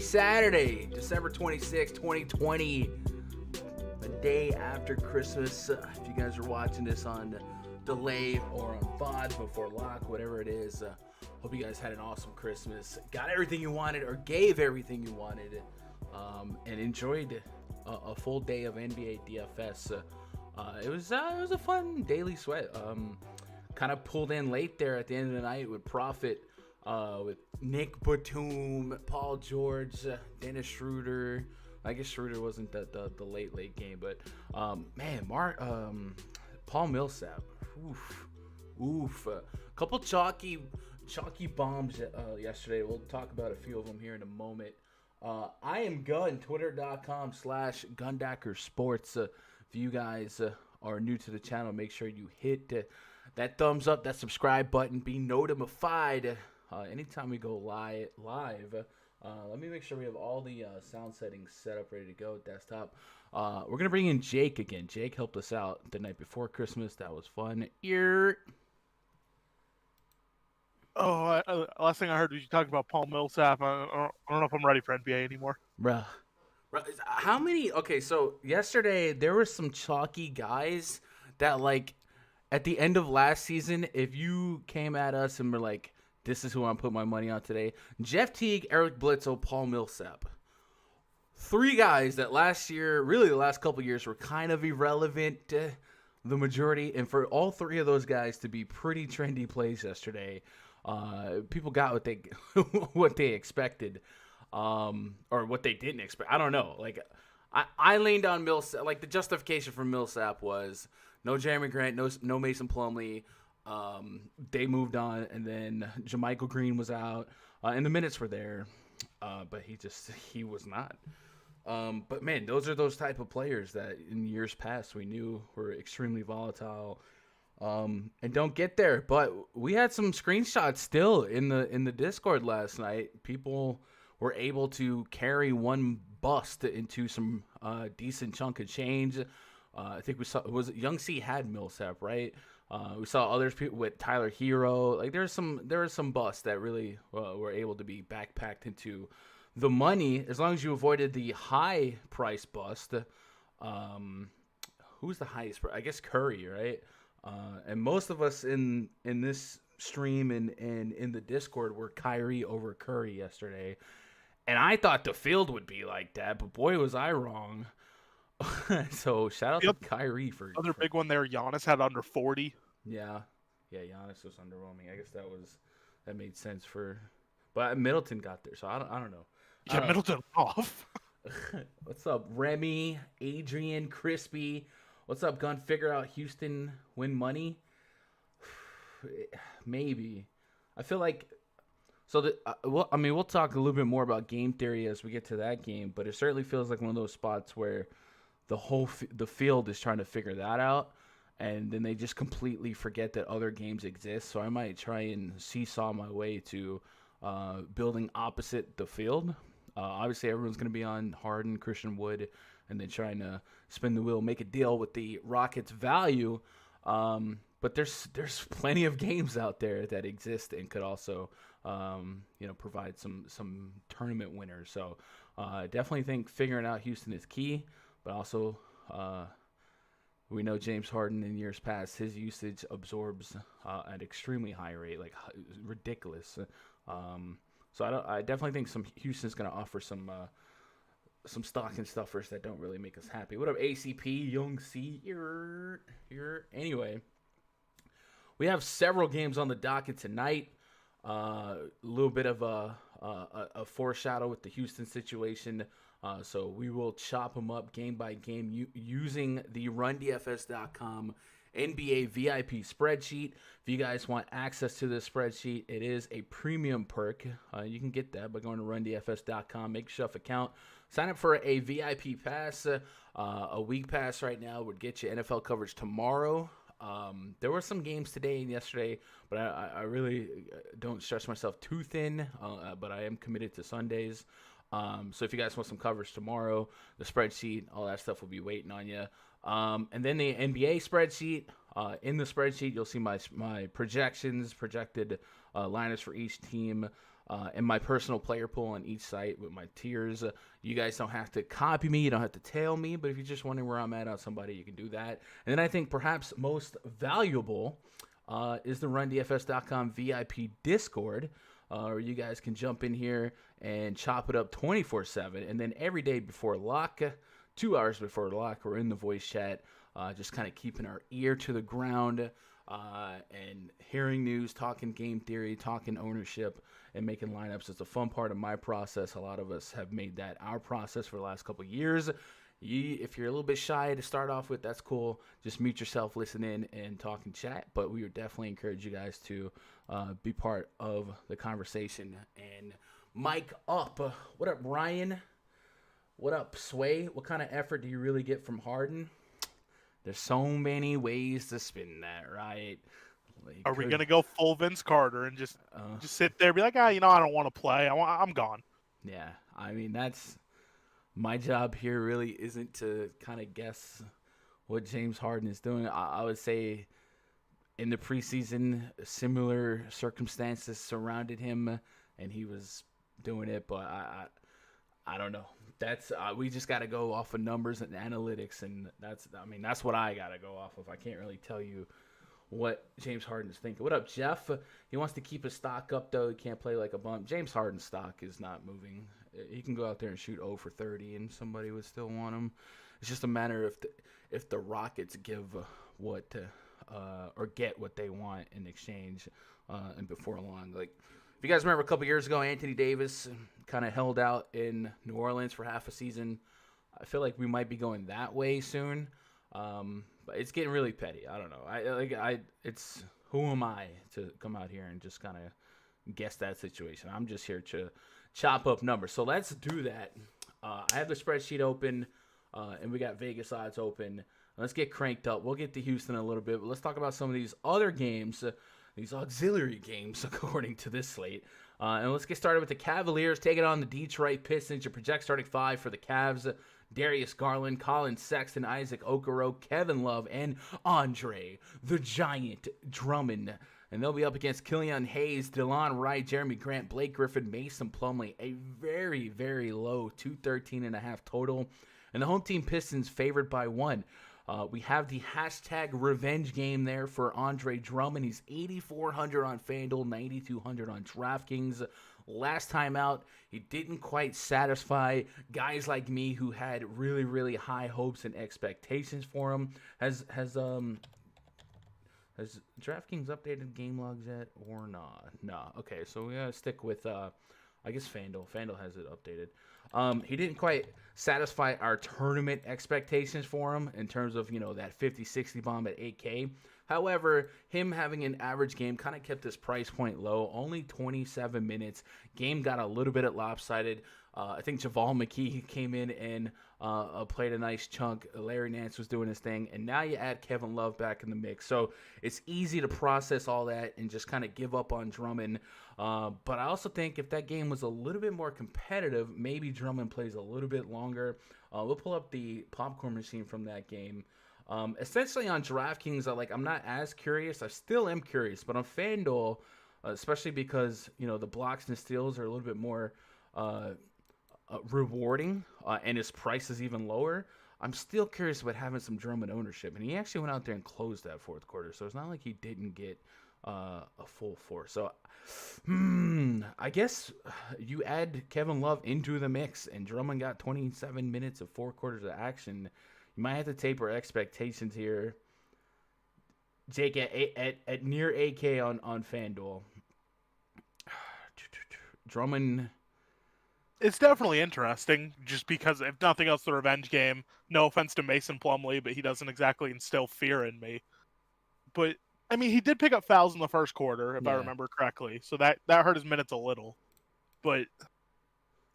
Saturday, December 26, 2020, the day after Christmas. If you guys are watching this on delay or on VOD before lock, whatever it is, hope you guys had an awesome Christmas, got everything you wanted or gave everything you wanted, and enjoyed a full day of NBA DFS. It was a fun daily sweat. Kind of pulled in late there at the end of the night with Profit. With Nick Batum, Paul George, Dennis Schroeder. I guess Schroeder wasn't the late game, but Paul Millsap. Oof. A couple chalky bombs yesterday. We'll talk about a few of them here in a moment. I am Gun, Twitter.com/Gundackersports. If you guys are new to the channel, make sure you hit that thumbs up, that subscribe button, be notified anytime we go live. Let me make sure we have all the sound settings set up, ready to go. Desktop. We're going to bring in Jake again. Jake helped us out the night before Christmas. That was fun. Last thing I heard was you talking about Paul Millsap. I don't know if I'm ready for NBA anymore. Bruh. How many? Okay, so yesterday there were some chalky guys that, like, at the end of last season, if you came at us and were like, this is who I'm putting my money on today. Jeff Teague, Eric Bledsoe, Paul Millsap. Three guys that last year, really the last couple years, were kind of irrelevant, the majority. And for all three of those guys to be pretty trendy plays yesterday, people got what they what they expected, or what they didn't expect. I don't know. Like, I leaned on Millsap. Like, the justification for Millsap was no Jeremy Grant, no Mason Plumlee. They moved on, and then JaMychal Green was out, and the minutes were there, but he was not. But man, those are those type of players that in years past we knew were extremely volatile, and don't get there. But we had some screenshots still in the Discord last night. People were able to carry one bust into some decent chunk of change. I think we saw Young C had Millsap, right? We saw others with Tyler Hero. Like, there were some busts that really were able to be backpacked into the money, as long as you avoided the high price bust. Who's the highest? I guess Curry, right? And most of us in this stream and in the Discord were Kyrie over Curry yesterday, and I thought the field would be like that, but boy was I wrong. So shout out to Kyrie for another big one there. Giannis had under 40. Yeah, Giannis was underwhelming. I guess that made sense but Middleton got there, so I don't know. Yeah, Middleton off. What's up, Remy, Adrian, Crispy? What's up, Gun? Figure out Houston win money? Maybe. I feel like we'll talk a little bit more about game theory as we get to that game, but it certainly feels like one of those spots where the field is trying to figure that out, and then they just completely forget that other games exist. So I might try and seesaw my way to building opposite the field. Obviously, everyone's going to be on Harden, Christian Wood, and then trying to spin the wheel, make a deal with the Rockets' value. But there's plenty of games out there that exist and could also provide some tournament winners. So I definitely think figuring out Houston is key. But also, we know James Harden in years past, his usage absorbs at an extremely high rate, like ridiculous. So I definitely think Houston's going to offer some some stocking stuffers that don't really make us happy. What up, ACP, Young C? Here. Anyway, we have several games on the docket tonight. A little bit of a foreshadow with the Houston situation. So we will chop them up game by game using the RunDFS.com NBA VIP spreadsheet. If you guys want access to this spreadsheet, it is a premium perk. You can get that by going to RunDFS.com. Make yourself an account. Sign up for a VIP pass. A week pass right now would get you NFL coverage tomorrow. There were some games today and yesterday, but I really don't stretch myself too thin, but I am committed to Sundays. So if you guys want some coverage tomorrow, the spreadsheet, all that stuff will be waiting on you. And then the NBA spreadsheet. In the spreadsheet, you'll see my projections, projected lineups for each team, and my personal player pool on each site with my tiers. You guys don't have to copy me. You don't have to tail me. But if you're just wondering where I'm at on somebody, you can do that. And then I think perhaps most valuable is the RunDFS.com VIP Discord, where you guys can jump in here and chop it up 24/7. And then every day before lock, 2 hours before lock, we're in the voice chat, just kind of keeping our ear to the ground and hearing news, talking game theory, talking ownership, and making lineups. It's a fun part of my process. A lot of us have made that our process for the last couple of years. If you're a little bit shy to start off with, that's cool. Just mute yourself, listen in, and talk and chat. But we would definitely encourage you guys to be part of the conversation. And mic up. What up, Ryan? What up, Sway? What kind of effort do you really get from Harden? There's so many ways to spin that, right? Are we gonna go full Vince Carter and just sit there and be like, I don't want to play. I'm gone. Yeah, I mean that's my job here. Really isn't to kind of guess what James Harden is doing. I would say in the preseason, similar circumstances surrounded him, and he was doing it. But I don't know. That's we just got to go off of numbers and analytics, and that's what I got to go off of. I can't really tell you what James Harden is thinking. What up, Jeff? He wants to keep his stock up, though. He can't play like a bum. James Harden's stock is not moving. He can go out there and shoot 0 for 30, and somebody would still want him. It's just a matter if the Rockets give what or get what they want in exchange, and before long. Like, if you guys remember a couple years ago, Anthony Davis kind of held out in New Orleans for half a season. I feel like we might be going that way soon. But it's getting really petty. I don't know. It's who am I to come out here and just kind of guess that situation? I'm just here to chop up numbers. So let's do that. I have the spreadsheet open, and we got Vegas odds open. Let's get cranked up. We'll get to Houston in a little bit, but let's talk about some of these other games, these auxiliary games, according to this slate. And let's get started with the Cavaliers taking on the Detroit Pistons. Your project starting 5 for the Cavs: Darius Garland, Colin Sexton, Isaac Okoro, Kevin Love, and Andre the Giant Drummond. And they'll be up against Killian Hayes, DeLon Wright, Jeremy Grant, Blake Griffin, Mason Plumlee. A very, very low 213.5 total. And the home team Pistons favored by 1. We have the hashtag revenge game there for Andre Drummond. He's 8,400 on FanDuel, 9,200 on DraftKings. Last time out, he didn't quite satisfy guys like me who had really, really high hopes and expectations for him. Has DraftKings updated game logs yet or not? No. Okay, so we gotta stick with I guess FanDuel. FanDuel has it updated. He didn't quite satisfy our tournament expectations for him in terms of, that 50-60 bomb at 8K. However, him having an average game kind of kept his price point low. Only 27 minutes. Game got a little bit lopsided. I think Javal McKee came in and played a nice chunk. Larry Nance was doing his thing. And now you add Kevin Love back in the mix. So it's easy to process all that and just kind of give up on Drummond. But I also think if that game was a little bit more competitive, maybe Drummond plays a little bit longer. We'll pull up the popcorn machine from that game. Essentially on DraftKings, I'm not as curious. I still am curious. But on FanDuel, especially because, the blocks and steals are a little bit more rewarding, and his price is even lower, I'm still curious about having some Drummond ownership. And he actually went out there and closed that fourth quarter. So it's not like he didn't get a full 4. So, I guess you add Kevin Love into the mix, and Drummond got 27 minutes of 4 quarters of action. You might have to taper expectations here. Jake, at near AK on FanDuel. Drummond. It's definitely interesting, just because, if nothing else, the revenge game. No offense to Mason Plumlee, but he doesn't exactly instill fear in me. But, I mean, he did pick up fouls in the first quarter, if I remember correctly. So that hurt his minutes a little. But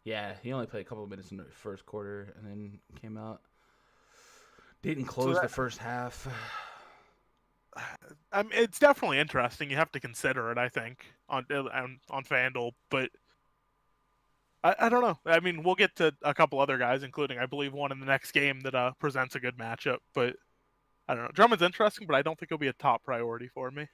yeah, he only played a couple of minutes in the first quarter and then came out. Didn't close the first half. It's definitely interesting. You have to consider it, I think, on FanDuel. But I don't know. I mean, we'll get to a couple other guys, including, I believe, one in the next game that presents a good matchup. But I don't know. Drummond's interesting, but I don't think he'll be a top priority for me.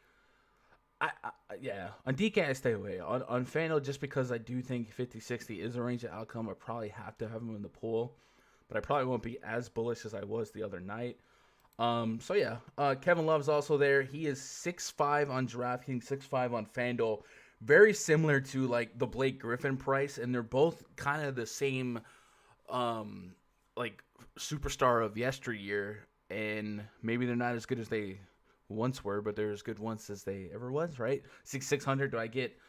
Yeah, on DK I stay away. On FanDuel, just because I do think 50-60 is a range of outcome, I probably have to have him in the pool, but I probably won't be as bullish as I was the other night. So yeah, Kevin Love's also there. He is 6'5" on DraftKings, 6'5" on FanDuel. Very similar to like the Blake Griffin price, and they're both kind of the same, like superstar of yesteryear. And maybe they're not as good as they once were, but they're as good once as they ever was, right? 600. Do I get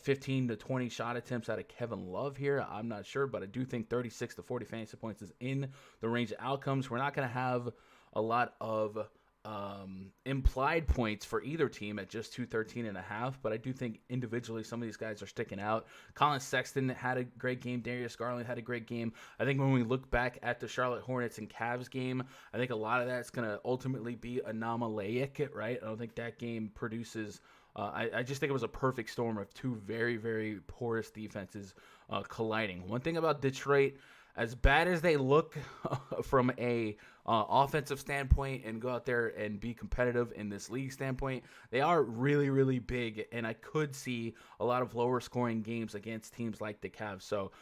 15 to 20 shot attempts out of Kevin Love here? I'm not sure, but I do think 36 to 40 fantasy points is in the range of outcomes. We're not going to have a lot of implied points for either team at just 213.5, but I do think individually some of these guys are sticking out. Colin Sexton had a great game. Darius Garland had a great game. I think when we look back at the Charlotte Hornets and Cavs game, I think a lot of that's going to ultimately be anomalaic, right? I don't think that game produces I just think it was a perfect storm of two very, very porous defenses colliding. One thing about Detroit, as bad as they look from a offensive standpoint and go out there and be competitive in this league standpoint, they are really, really big, and I could see a lot of lower scoring games against teams like the Cavs. So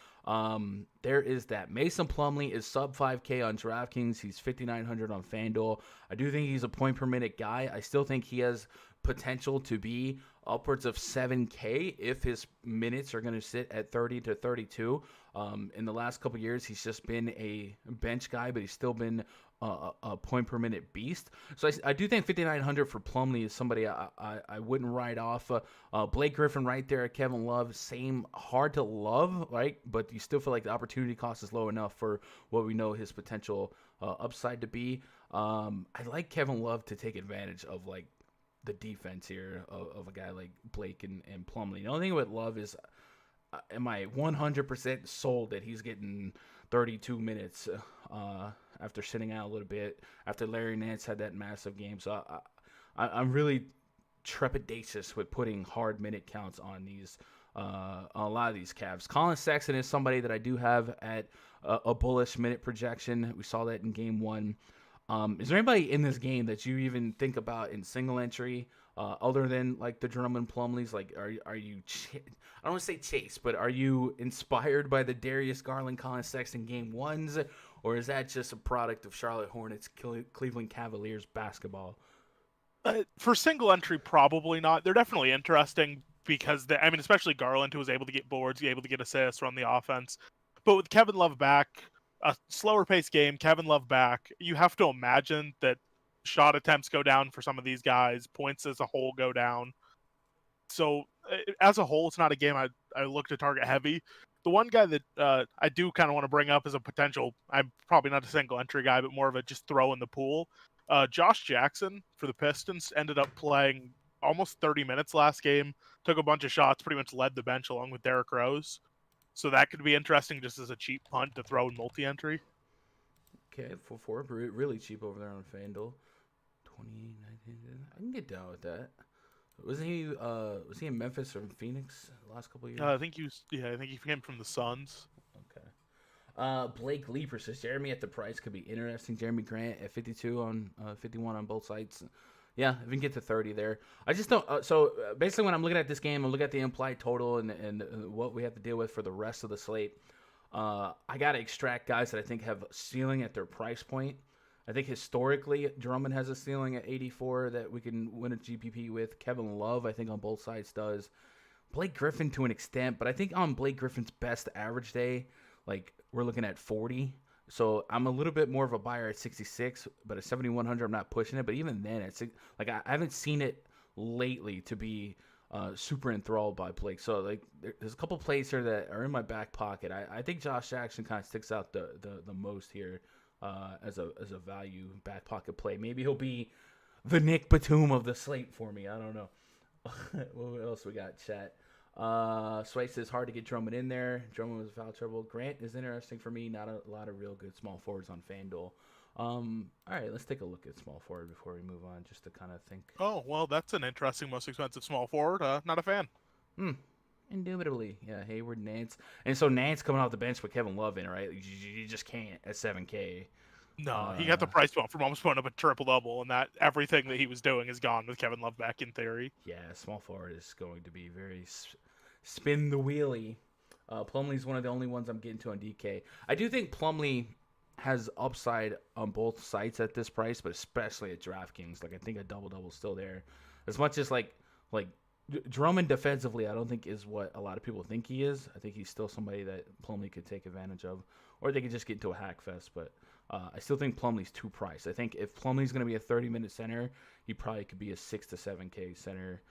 there is that. Mason Plumlee is sub 5K on DraftKings. He's 5,900 on FanDuel. I do think he's a point per minute guy. I still think he has potential to be upwards of 7K if his minutes are going to sit at 30 to 32. In the last couple of years, he's just been a bench guy, but he's still been a point per minute beast. So I do think 5,900 for Plumlee is somebody I wouldn't write off. Blake Griffin right there at Kevin Love, same, hard to love, right? But you still feel like the opportunity cost is low enough for what we know his potential upside to be. I like Kevin Love to take advantage of like the defense here of a guy like Blake and Plumlee. The only thing with Love is, am I 100% sold that he's getting 32 minutes after sitting out a little bit, after Larry Nance had that massive game? So I'm really trepidatious with putting hard minute counts on these a lot of these Cavs. Colin Sexton is somebody that I do have at a bullish minute projection. We saw that in game one. Is there anybody in this game that you even think about in single entry other than like the Drummond Plumlees? Like, are you I don't want to say chase, but are you inspired by the Darius Garland, Colin Sexton game ones, or is that just a product of Charlotte Hornets, Cleveland Cavaliers basketball? For single entry, probably not. They're definitely interesting because especially Garland, who was able to get boards, able to get assists, run the offense. But with Kevin Love back, a slower paced game, Kevin Love back, you have to imagine that shot attempts go down for some of these guys, points as a whole go down. So as a whole, it's not a game I look to target heavy. The one guy that I do kind of want to bring up as a potential, I'm probably not a single entry guy, but more of a just throw in the pool. Josh Jackson for the Pistons ended up playing almost 30 minutes last game, took a bunch of shots, pretty much led the bench along with Derrick Rose. So that could be interesting just as a cheap punt to throw in multi-entry. Okay, 4 really cheap over there on FanDuel. 2019, I can get down with that. Wasn't he? Was he in Memphis or in Phoenix the last couple of years? I think he came from the Suns. Okay. Blake Leaper says Jeremy at the price could be interesting. Jeremy Grant at 52 on 51 on both sides. Yeah, if we can get to 30 there. I just don't. So basically, when I'm looking at this game, I'm looking at the implied total and what we have to deal with for the rest of the slate. I got to extract guys that I think have ceiling at their price point. I think historically, Drummond has a ceiling at 84 that we can win a GPP with. Kevin Love, I think on both sides does. Blake Griffin to an extent, but I think on Blake Griffin's best average day, like we're looking at 40. So I'm a little bit more of a buyer at 66, but at 7,100, I'm not pushing it. But even then, it's like I haven't seen it lately to be super enthralled by Blake. So like there's a couple plays here that are in my back pocket. I think Josh Jackson kind of sticks out the most here as a value back pocket play. Maybe he'll be the Nick Batum of the slate for me. I don't know. What else we got, chat? Sway says hard to get Drummond in there. Drummond was foul trouble. Grant is interesting for me. Not a lot of real good small forwards on FanDuel. All right, let's take a look at small forward before we move on, just to kind of think. Oh, well, that's an interesting, most expensive small forward. Not a fan. Indubitably, yeah. Hayward, Nance, and so Nance coming off the bench with Kevin Love in, right? You just can't at 7K. No, he got the price bump from almost putting up a triple-double, and that everything that he was doing is gone with Kevin Love back in theory. Yeah, small forward is going to be very spin the wheelie. Plumlee's one of the only ones I'm getting to on DK. I do think Plumlee has upside on both sites at this price, but especially at DraftKings. Like I think a double-double is still there. As much as like Drummond defensively, I don't think is what a lot of people think he is. I think he's still somebody that Plumlee could take advantage of, or they could just get into a hack fest, but I still think Plumlee's too priced. I think if Plumlee's going to be a 30-minute center, he probably could be a 6 to 7K center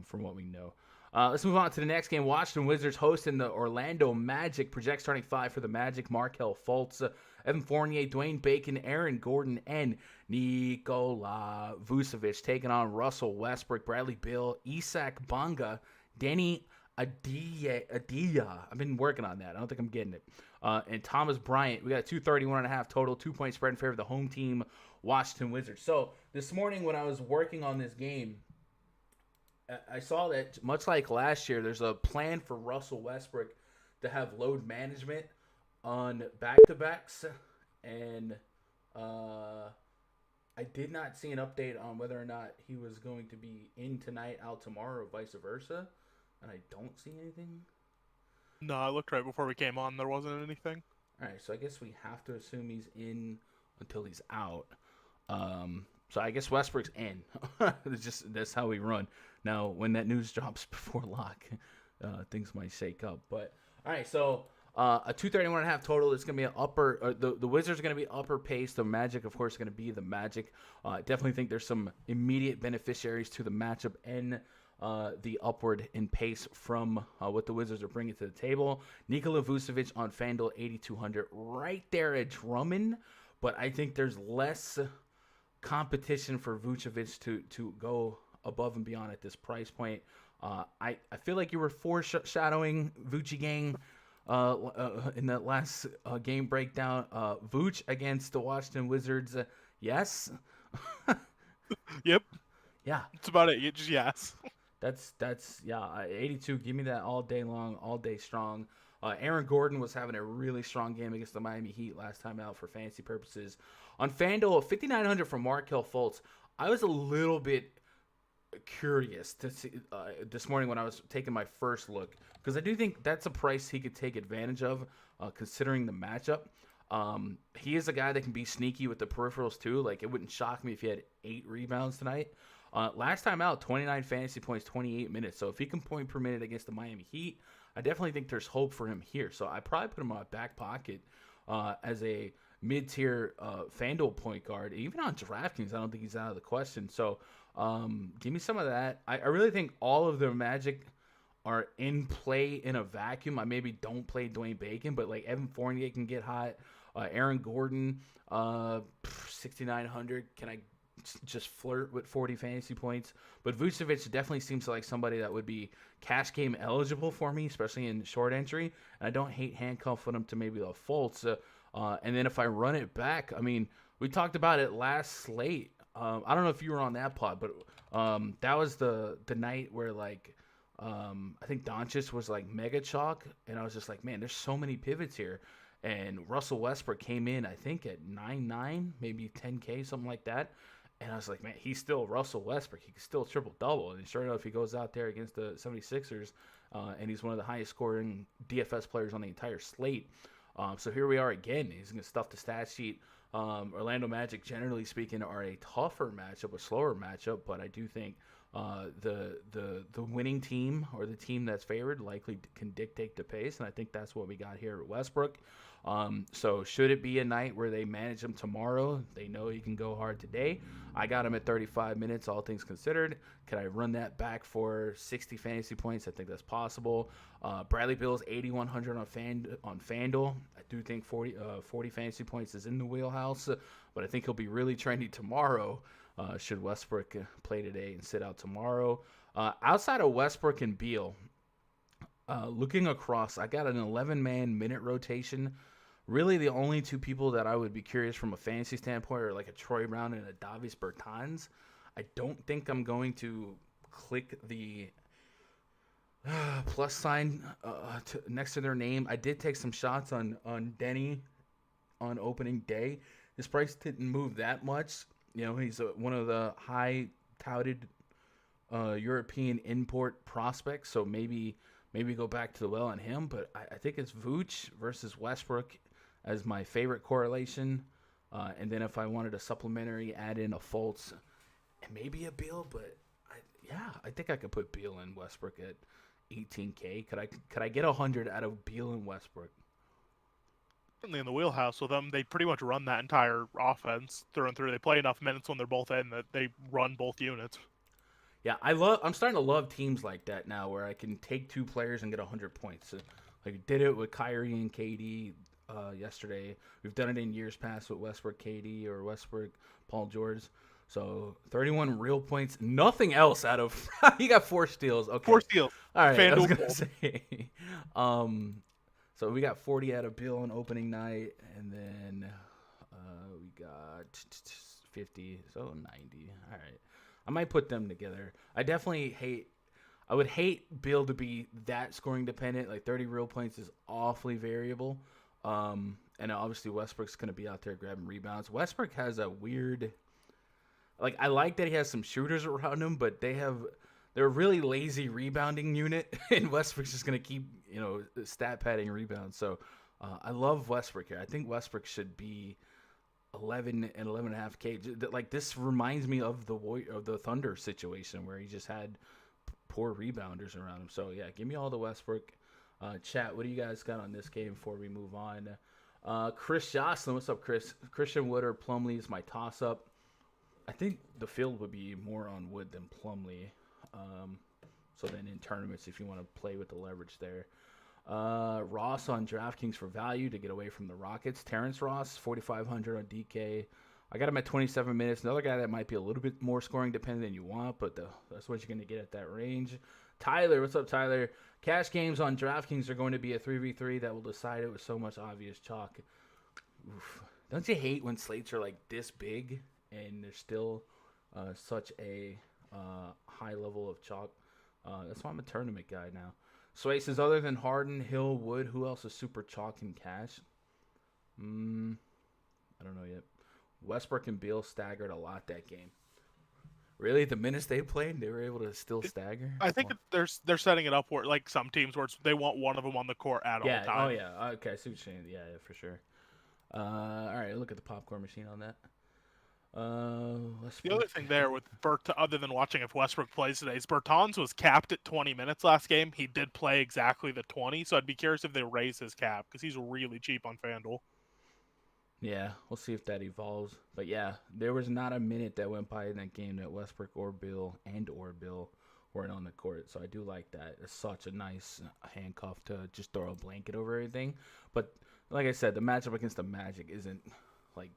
from what we know. Let's move on to the next game. Washington Wizards hosting the Orlando Magic. Project starting 5 for the Magic. Markelle Fultz, Evan Fournier, Dwayne Bacon, Aaron Gordon, and Nikola Vucevic taking on Russell Westbrook, Bradley Beal, Isak Bonga, Danny Adiyah. I've been working on that. I don't think I'm getting it. And Thomas Bryant. We got 231.5 total, 2-point spread in favor of the home team, Washington Wizards. So this morning when I was working on this game, I saw that much like last year, there's a plan for Russell Westbrook to have load management on back-to-backs, and I did not see an update on whether or not he was going to be in tonight, out tomorrow, or vice versa, and I don't see anything. No, I looked right before we came on. There wasn't anything. All right, so I guess we have to assume he's in until he's out. So I guess Westbrook's in. That's how we run. Now, when that news drops before lock, things might shake up. But all right, so a 231.5 total. It's gonna be an upper. The Wizards are gonna be upper pace. The Magic, of course, is gonna be the Magic. Definitely think there's some immediate beneficiaries to the matchup and the upward in pace from what the Wizards are bringing to the table. Nikola Vucevic on FanDuel 8,200, right there at Drummond. But I think there's less competition for Vucevic to go above and beyond at this price point. I feel like you were foreshadowing Vucci gang in that last game breakdown. Vuce against the Washington Wizards. Yes. Yep. Yeah. That's about it. Just yes. That's 82. Give me that all day long, all day strong. Aaron Gordon was having a really strong game against the Miami Heat last time out for fantasy purposes. On FanDuel, 5,900 from Markelle Fultz. I was a little bit curious to see this morning when I was taking my first look, because I do think that's a price he could take advantage of, considering the matchup. He is a guy that can be sneaky with the peripherals too. Like, it wouldn't shock me if he had 8 rebounds tonight. Last time out, 29 fantasy points, 28 minutes. So if he can point per minute against the Miami Heat, I definitely think there's hope for him here. So I probably put him on my back pocket as a mid-tier FanDuel point guard. Even on DraftKings, I don't think he's out of the question. So give me some of that. I really think all of the Magic are in play in a vacuum. I maybe don't play Dwayne Bacon, but like Evan Fournier can get hot. Aaron Gordon, 6,900. Can I just flirt with 40 fantasy points? But Vucevic definitely seems like somebody that would be cash game eligible for me, especially in short entry. And I don't hate handcuffing him to maybe the Fultz. And then if I run it back, I mean, we talked about it last slate. I don't know if you were on that pod, but that was the night where like I think Doncic was like mega chalk, and I was just like, man, there's so many pivots here. And Russell Westbrook came in, I think, at 9.9, maybe 10K, something like that. And I was like, man, he's still Russell Westbrook. He can still triple-double. And sure enough, he goes out there against the 76ers, and he's one of the highest-scoring DFS players on the entire slate. So here we are again. He's going to stuff the stat sheet. Orlando Magic, generally speaking, are a tougher matchup, a slower matchup, but I do think the winning team or the team that's favored likely can dictate the pace, and I think that's what we got here at Westbrook. So should it be a night where they manage him tomorrow, they know he can go hard today. I got him at 35 minutes, all things considered. Could I run that back for 60 fantasy points? I think that's possible. Bradley Beal's 8,100 on FanDuel. I do think 40 fantasy points is in the wheelhouse, but I think he'll be really trendy tomorrow. Should Westbrook play today and sit out tomorrow? Outside of Westbrook and Beal, looking across, I got an 11-man minute rotation. Really, the only two people that I would be curious from a fantasy standpoint are like a Troy Brown and a Davis Bertans. I don't think I'm going to click the plus sign next to their name. I did take some shots on Denny on opening day. His price didn't move that much. You know, he's one of the high-touted European import prospects, so maybe go back to the well on him. But I think it's Vooch versus Westbrook as my favorite correlation. And then if I wanted a supplementary, add in a Fultz and maybe a Beal. But I think I could put Beal and Westbrook at 18K. Could I get 100 out of Beal and Westbrook? Certainly in the wheelhouse with them. They pretty much run that entire offense through and through. They play enough minutes when they're both in that they run both units. Yeah, I'm starting to love teams like that now, where I can take two players and get 100 points. Like did it with Kyrie and KD yesterday. We've done it in years past with Westbrook, KD, or Westbrook, Paul George. So 31 real points, nothing else out of. He got 4 steals. Okay, 4 steals. All right, FanDuel I was gonna say. So we got 40 out of Bill on opening night, and then we got 50, so 90. All right. I might put them together. I would hate Bill to be that scoring dependent. Like 30 real points is awfully variable. And obviously Westbrook's going to be out there grabbing rebounds. Westbrook has a weird, like, I like that he has some shooters around him, but they're a really lazy rebounding unit, and Westbrook's just going to keep, stat padding rebounds. So I love Westbrook here. I think Westbrook should be 11 and 11.5K. Like, this reminds me of the Thunder situation where he just had poor rebounders around him. So yeah, give me all the Westbrook. Chat, what do you guys got on this game before we move on? Chris Jocelyn, what's up, Chris? Christian Wood or Plumlee is my toss-up. I think the field would be more on Wood than Plumlee. So then in tournaments, if you want to play with the leverage there. Ross on DraftKings for value to get away from the Rockets. Terrence Ross, 4,500 on DK. I got him at 27 minutes. Another guy that might be a little bit more scoring dependent than you want, but that's what you're going to get at that range. Tyler, what's up, Tyler? Cash games on DraftKings are going to be a 3v3 that will decide it with so much obvious chalk. Oof. Don't you hate when slates are like this big and there's still such a high level of chalk? That's why I'm a tournament guy now. Sway says, other than Harden, Hill, Wood, who else is super chalk in cash? I don't know yet. Westbrook and Beal staggered a lot that game. Really? The minutes they played, they were able to still stagger? I think they're setting it up where, like some teams, where they want one of them on the court at all times. Oh, yeah. Okay, I see what you're saying. Yeah, for sure. All right, look at the popcorn machine on that. The other thing there with other than watching if Westbrook plays today, is Bertans was capped at 20 minutes last game. He did play exactly the 20, so I'd be curious if they raise his cap because he's really cheap on FanDuel. Yeah, we'll see if that evolves. But yeah, there was not a minute that went by in that game that Westbrook or Bill weren't on the court. So I do like that. It's such a nice handcuff to just throw a blanket over everything. But like I said, the matchup against the Magic isn't like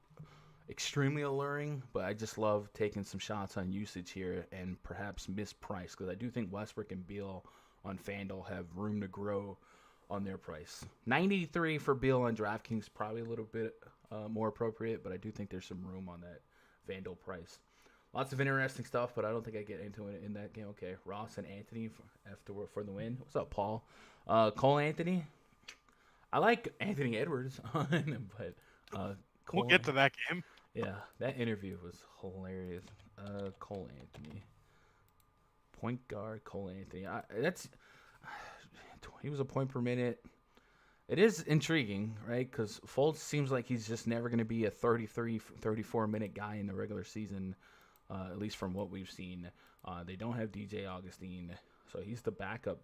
extremely alluring, but I just love taking some shots on usage here and perhaps mispriced because I do think Westbrook and Beal on FanDuel have room to grow on their price. 93 for Beal on DraftKings, probably a little bit more appropriate, but I do think there's some room on that FanDuel price. Lots of interesting stuff, but I don't think I get into it in that game. Okay, Ross and Anthony for the win. What's up, Paul? Cole Anthony. I like Anthony Edwards, but Cole, we'll get to that game. Yeah, that interview was hilarious. Cole Anthony, point guard. Cole Anthony. He was a point per minute. It is intriguing, right? Because Fultz seems like he's just never going to be a 33, 34-minute guy in the regular season, at least from what we've seen. They don't have DJ Augustine, so he's the backup.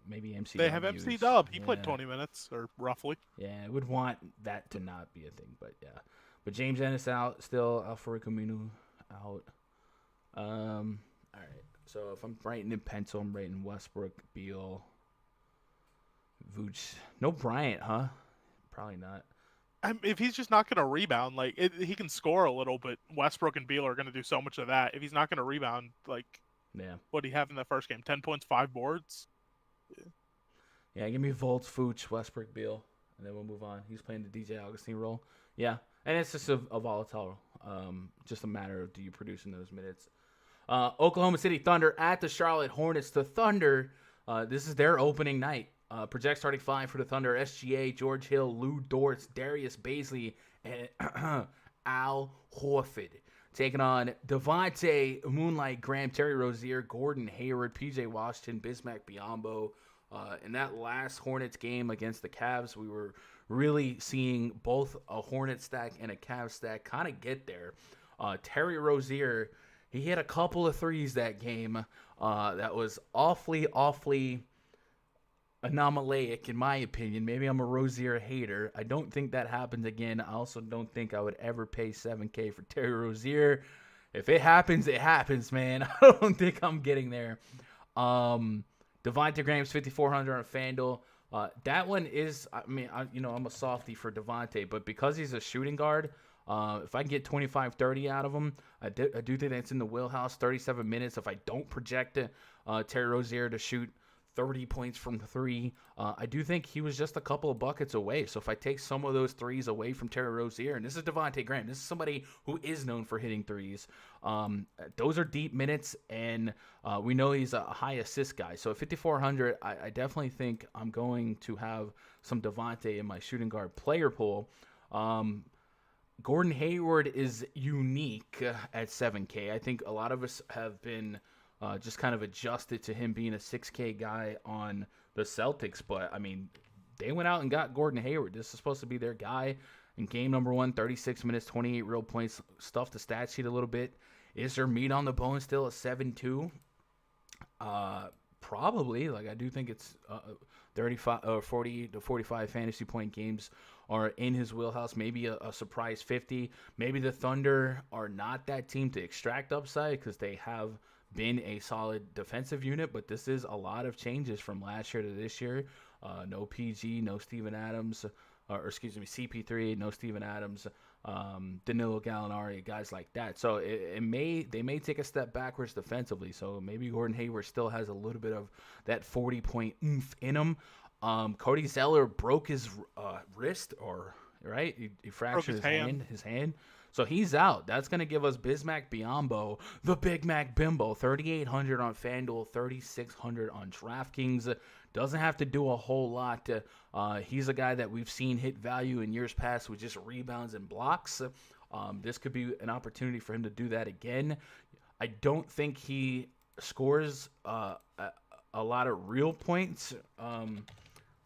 Maybe MCW. They have MC Dub. He played Yeah. 20 minutes, or roughly. Yeah, I would want that to not be a thing, but yeah. But James Ennis out still. Alfred Camino out. All right. So if I'm writing in pencil, I'm writing Westbrook, Beal, Vooch. No Bryant, huh? Probably not. If he's just not going to rebound, like he can score a little, but Westbrook and Beal are going to do so much of that. If he's not going to rebound, like Yeah. what did he have in the first game? 10 points, 5 boards. Yeah, give me Volts, Vooch, Westbrook, Beal, and then we'll move on. He's playing the DJ Augustine role. Yeah, and it's just a volatile. Just a matter of do you produce in those minutes. Oklahoma City Thunder at the Charlotte Hornets. The Thunder, this is their opening night. Project starting 5 for the Thunder: SGA, George Hill, Lou Dortz, Darius Baisley, and Al Horford. Taking on Devontae, Moonlight, Graham, Terry Rozier, Gordon Hayward, PJ Washington, Bismack Biyombo. In that last Hornets game against the Cavs, we were really seeing both a Hornets stack and a Cavs stack kind of get there. Terry Rozier, he hit a couple of threes that game. That was awfully anomalic in my opinion. Maybe I'm a Rozier hater. I don't think that happens again. I also don't think I would ever pay $7K for Terry Rozier. If it happens, it happens, man. I don't think I'm getting there. Devontae Graham's 5,400 on FanDuel. That one is, I'm a softie for Devontae, but because he's a shooting guard, if I can get 25, 30 out of him, I do think that's in the wheelhouse. 37 minutes. If I don't project Terry Rozier to shoot 30 points from 3, I do think he was just a couple of buckets away. So if I take some of those threes away from Terry Rozier, and this is Devontae Graham, this is somebody who is known for hitting threes. Those are deep minutes, and we know he's a high assist guy. So at 5,400, I definitely think I'm going to have some Devontae in my shooting guard player pool. Gordon Hayward is unique at 7K. I think a lot of us have been just kind of adjusted to him being a 6K guy on the Celtics. But, I mean, they went out and got Gordon Hayward. This is supposed to be their guy. In game number 1, 36 minutes, 28 real points. Stuff the stat sheet a little bit. Is there meat on the bone still at 7-2? Probably. Like, I do think it's 40 to 45 fantasy point games are in his wheelhouse. Maybe a surprise 50. Maybe the Thunder are not that team to extract upside because they have been a solid defensive unit, but this is a lot of changes from last year to this year. No PG, no Steven Adams, CP3, no Steven Adams, Danilo Gallinari, guys like that. So they may take a step backwards defensively. So maybe Gordon Hayward still has a little bit of that 40-point oomph in him. Cody Zeller broke his wrist, right? He fractured his hand. So he's out. That's going to give us Bismack Biyombo, the Big Mac Bimbo, 3,800 on FanDuel, 3,600 on DraftKings. Doesn't have to do a whole lot. He's a guy that we've seen hit value in years past with just rebounds and blocks. This could be an opportunity for him to do that again. I don't think he scores a lot of real points.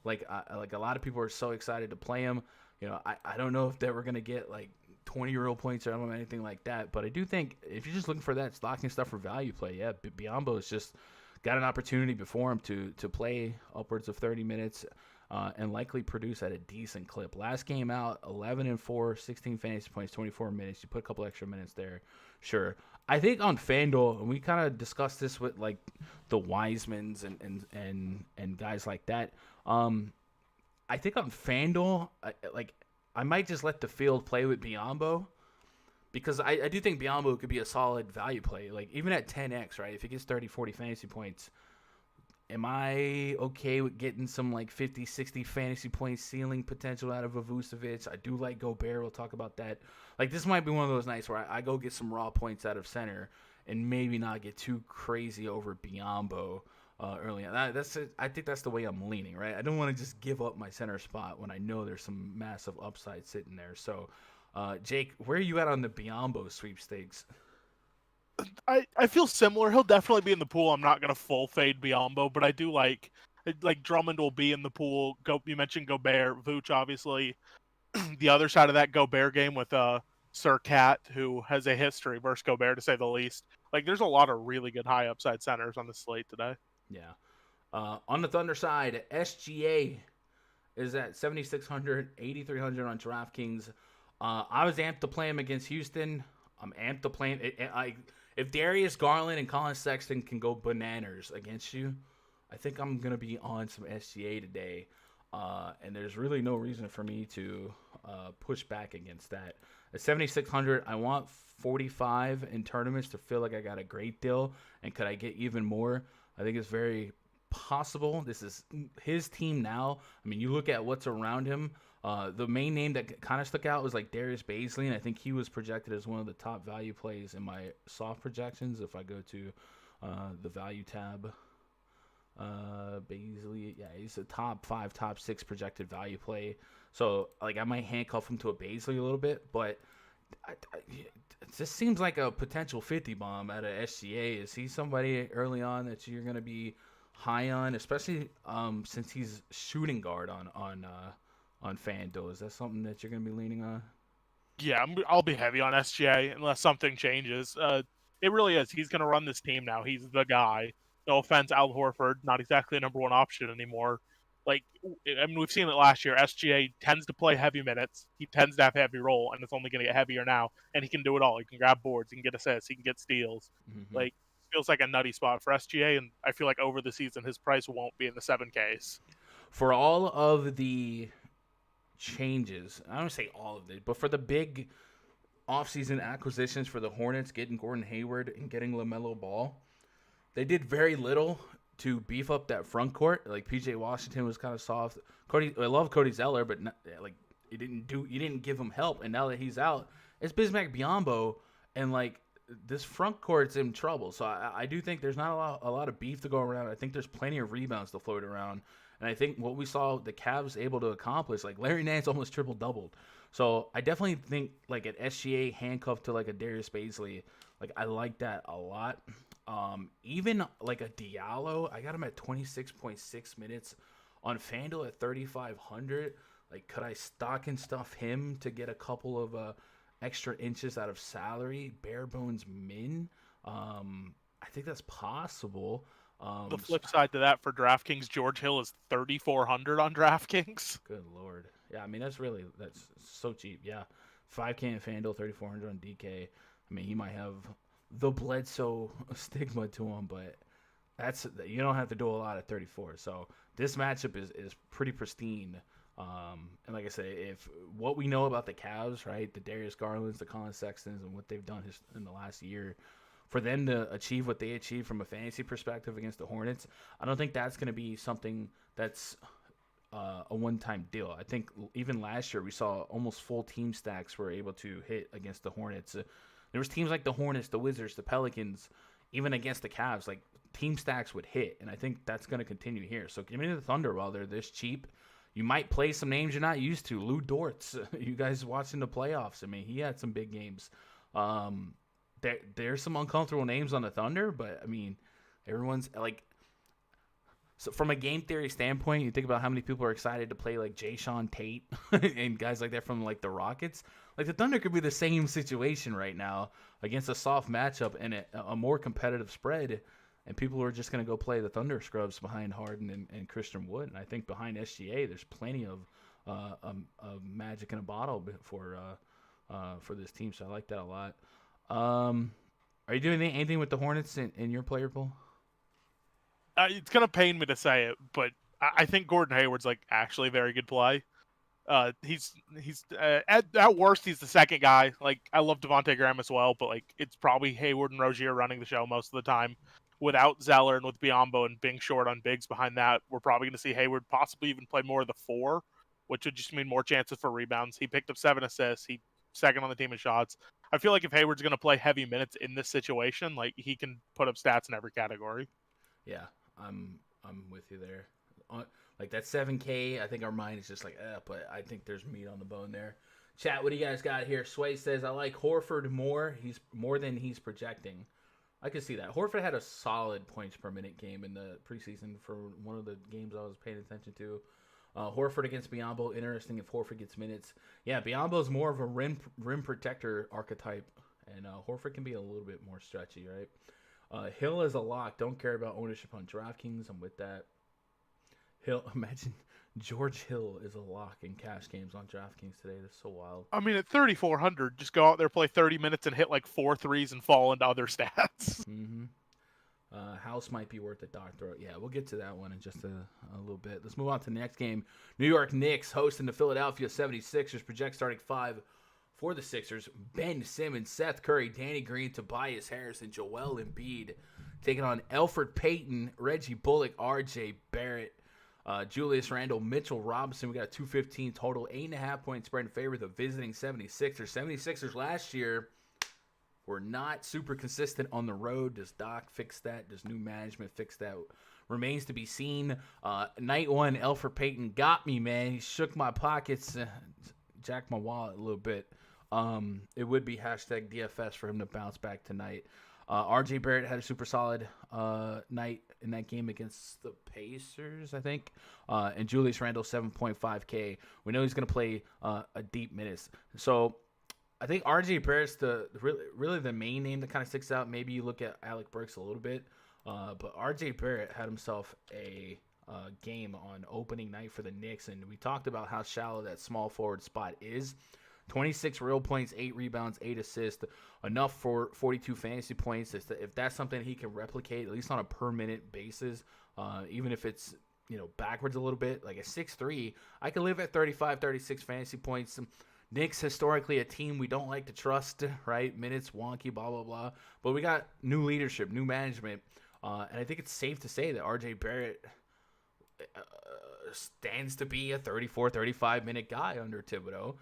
Like a lot of people are so excited to play him. I don't know if they were going to get like 20 real points or anything like that. But I do think if you're just looking for that stocking stuff for value play, yeah, Biyombo has just got an opportunity before him to play upwards of 30 minutes and likely produce at a decent clip. Last game out, 11-4, 16 fantasy points, 24 minutes. You put a couple extra minutes there, sure. I think on FanDuel, and we kind of discussed this with like the Wisemans and guys like that. I think on FanDuel, I might just let the field play with Biyombo because I do think Biyombo could be a solid value play. Like, even at 10x, right? If he gets 30, 40 fantasy points, am I okay with getting some, like, 50, 60 fantasy point ceiling potential out of Vucevic? I do like Gobert. We'll talk about that. Like, this might be one of those nights where I go get some raw points out of center and maybe not get too crazy over Biyombo early on. I think that's the way I'm leaning, right? I don't want to just give up my center spot when I know there's some massive upside sitting there. So, Jake, where are you at on the Biyombo sweepstakes? I feel similar. He'll definitely be in the pool. I'm not going to full fade Biyombo, but I do like Like Drummond will be in the pool. You mentioned Gobert, Vooch, obviously. The other side of that Gobert game with Sir Cat, who has a history versus Gobert to say the least. Like there's a lot of really good high upside centers on the slate today. Yeah. On the Thunder side, SGA is at 7,600, 8,300 on DraftKings. I was amped to play him against Houston. I'm amped to play him. If Darius Garland and Colin Sexton can go bananas against you, I think I'm going to be on some SGA today. And there's really no reason for me to push back against that. At 7,600, I want 45 in tournaments to feel like I got a great deal. And could I get even more? I think it's very possible. This is his team now. I mean, you look at what's around him. The main name that kind of stuck out was like Darius Bazley, and I think he was projected as one of the top value plays in my soft projections. If I go to the value tab, Bazley, yeah, he's a top 5, top 6 projected value play. So like I might handcuff him to a Bazley a little bit, but this seems like a potential 50 bomb out of SGA. Is he somebody early on that you're going to be high on, especially since he's shooting guard on FanDuel? Is that something that you're going to be leaning on? Yeah, I'll be heavy on SGA unless something changes. It really is. He's going to run this team now. He's the guy. No offense, Al Horford, not exactly a number one option anymore. Like, I mean, we've seen it last year. SGA tends to play heavy minutes. He tends to have a heavy role, and it's only going to get heavier now. And he can do it all. He can grab boards. He can get assists. He can get steals. Mm-hmm. Like, feels like a nutty spot for SGA, and I feel like over the season his price won't be in the 7Ks. For all of the changes, I don't say all of it, but for the big offseason acquisitions for the Hornets, getting Gordon Hayward and getting LaMelo Ball, they did very little to beef up that front court. Like PJ Washington was kind of soft. I love Cody Zeller, but not, like you didn't give him help. And now that he's out, it's Bismack Biyombo, and like this front court's in trouble. So I do think there's not a lot of beef to go around. I think there's plenty of rebounds to float around. And I think what we saw the Cavs able to accomplish, like Larry Nance almost triple-doubled. So I definitely think like an SGA handcuffed to like a Darius Bazley, like I like that a lot. Even like a Diallo, I got him at 26.6 minutes on FanDuel at 3,500. Like, could I stock and stuff him to get a couple of extra inches out of salary? Bare bones min. I think that's possible. The flip side to that for DraftKings, George Hill is 3,400 on DraftKings. Good Lord. Yeah, I mean, that's so cheap. Yeah. 5K in FanDuel, 3,400 on DK. I mean, he might have the Bledsoe stigma to him, but you don't have to do a lot at 34. So this matchup is pretty pristine. And like I say, if what we know about the Cavs, right, the Darius Garlands, the Colin Sextons, and what they've done in the last year, for them to achieve what they achieved from a fantasy perspective against the Hornets, I don't think that's going to be something that's a one-time deal. I think even last year we saw almost full team stacks were able to hit against the Hornets. There was teams like the Hornets, the Wizards, the Pelicans, even against the Cavs, like team stacks would hit, and I think that's going to continue here. So give me the Thunder while they're this cheap. You might play some names you're not used to. Lou Dortz, you guys watching the playoffs. I mean, he had some big games. There's some uncomfortable names on the Thunder, but I mean, everyone's like, so from a game theory standpoint, you think about how many people are excited to play like Jayshawn Tate and guys like that from like the Rockets. Like the Thunder could be the same situation right now against a soft matchup and a more competitive spread, and people are just going to go play the Thunder scrubs behind Harden and Christian Wood. And I think behind SGA, there's plenty of magic in a bottle for this team. So I like that a lot. Are you doing anything with the Hornets in your player pool? It's gonna pain me to say it, but I think Gordon Hayward's like actually a very good play. He's at worst he's the second guy. Like I love Devontae Graham as well, but like it's probably Hayward and Rozier running the show most of the time. Without Zeller and with Biyombo and being short on bigs behind that, we're probably going to see Hayward possibly even play more of the 4, which would just mean more chances for rebounds. He picked up 7 assists. He second on the team in shots. I feel like if Hayward's going to play heavy minutes in this situation, like he can put up stats in every category. Yeah, I'm with you there. Like that 7K, I think our mind is just like, but I think there's meat on the bone there. Chat, what do you guys got here? Sway says, I like Horford more. He's more than he's projecting. I can see that. Horford had a solid points per minute game in the preseason for one of the games I was paying attention to. Horford against Biyombo, interesting if Horford gets minutes. Yeah, Biyombo's more of a rim protector archetype, and Horford can be a little bit more stretchy, right? Hill is a lock. Don't care about ownership on DraftKings. I'm with that. Hill, imagine George Hill is a lock in cash games on DraftKings today. That's so wild. I mean, at 3,400, just go out there, play 30 minutes, and hit like 4 threes and fall into other stats. Mm-hmm. House might be worth a dart throw. Yeah, we'll get to that one in just a little bit. Let's move on to the next game. New York Knicks hosting the Philadelphia 76ers. Project starting 5 for the Sixers. Ben Simmons, Seth Curry, Danny Green, Tobias Harris, and Joel Embiid taking on Elfrid Payton, Reggie Bullock, R.J. Barrett, Julius Randle, Mitchell Robinson. We got a 215 total, 8.5 point spread in favor of the visiting 76ers. 76ers last year were not super consistent on the road. Does Doc fix that? Does new management fix that? Remains to be seen. Night one, Elfrid Payton got me, man. He shook my pockets, jacked my wallet a little bit. It would be hashtag DFS for him to bounce back tonight. RJ Barrett had a super solid night in that game against the Pacers, I think. And Julius Randle, 7.5K. We know he's going to play a deep minutes. So I think RJ Barrett's really the main name that kind of sticks out. Maybe you look at Alec Burks a little bit. But RJ Barrett had himself a game on opening night for the Knicks. And we talked about how shallow that small forward spot is. 26 real points, 8 rebounds, 8 assists, enough for 42 fantasy points. If that's something he can replicate, at least on a per-minute basis, even if it's backwards a little bit, like a 6'3", I can live at 35, 36 fantasy points. Knicks, historically, a team we don't like to trust, right? Minutes, wonky, blah, blah, blah. But we got new leadership, new management, and I think it's safe to say that R.J. Barrett stands to be a 34, 35-minute guy under Thibodeau.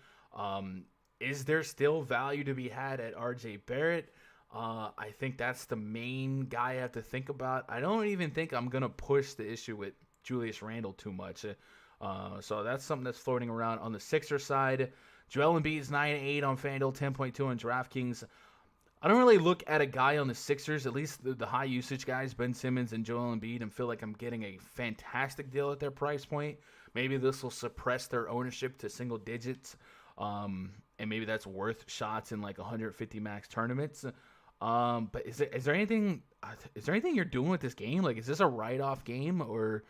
Is there still value to be had at RJ Barrett? I think that's the main guy I have to think about. I don't even think I'm going to push the issue with Julius Randle too much. So that's something that's floating around on the Sixers side. Joel Embiid's 9-8 on FanDuel, 10.2 on DraftKings. I don't really look at a guy on the Sixers, at least the high usage guys, Ben Simmons and Joel Embiid, and feel like I'm getting a fantastic deal at their price point. Maybe this will suppress their ownership to single digits. And maybe that's worth shots in like 150 max tournaments. But is there anything you're doing with this game? Like, is this a write-off game, or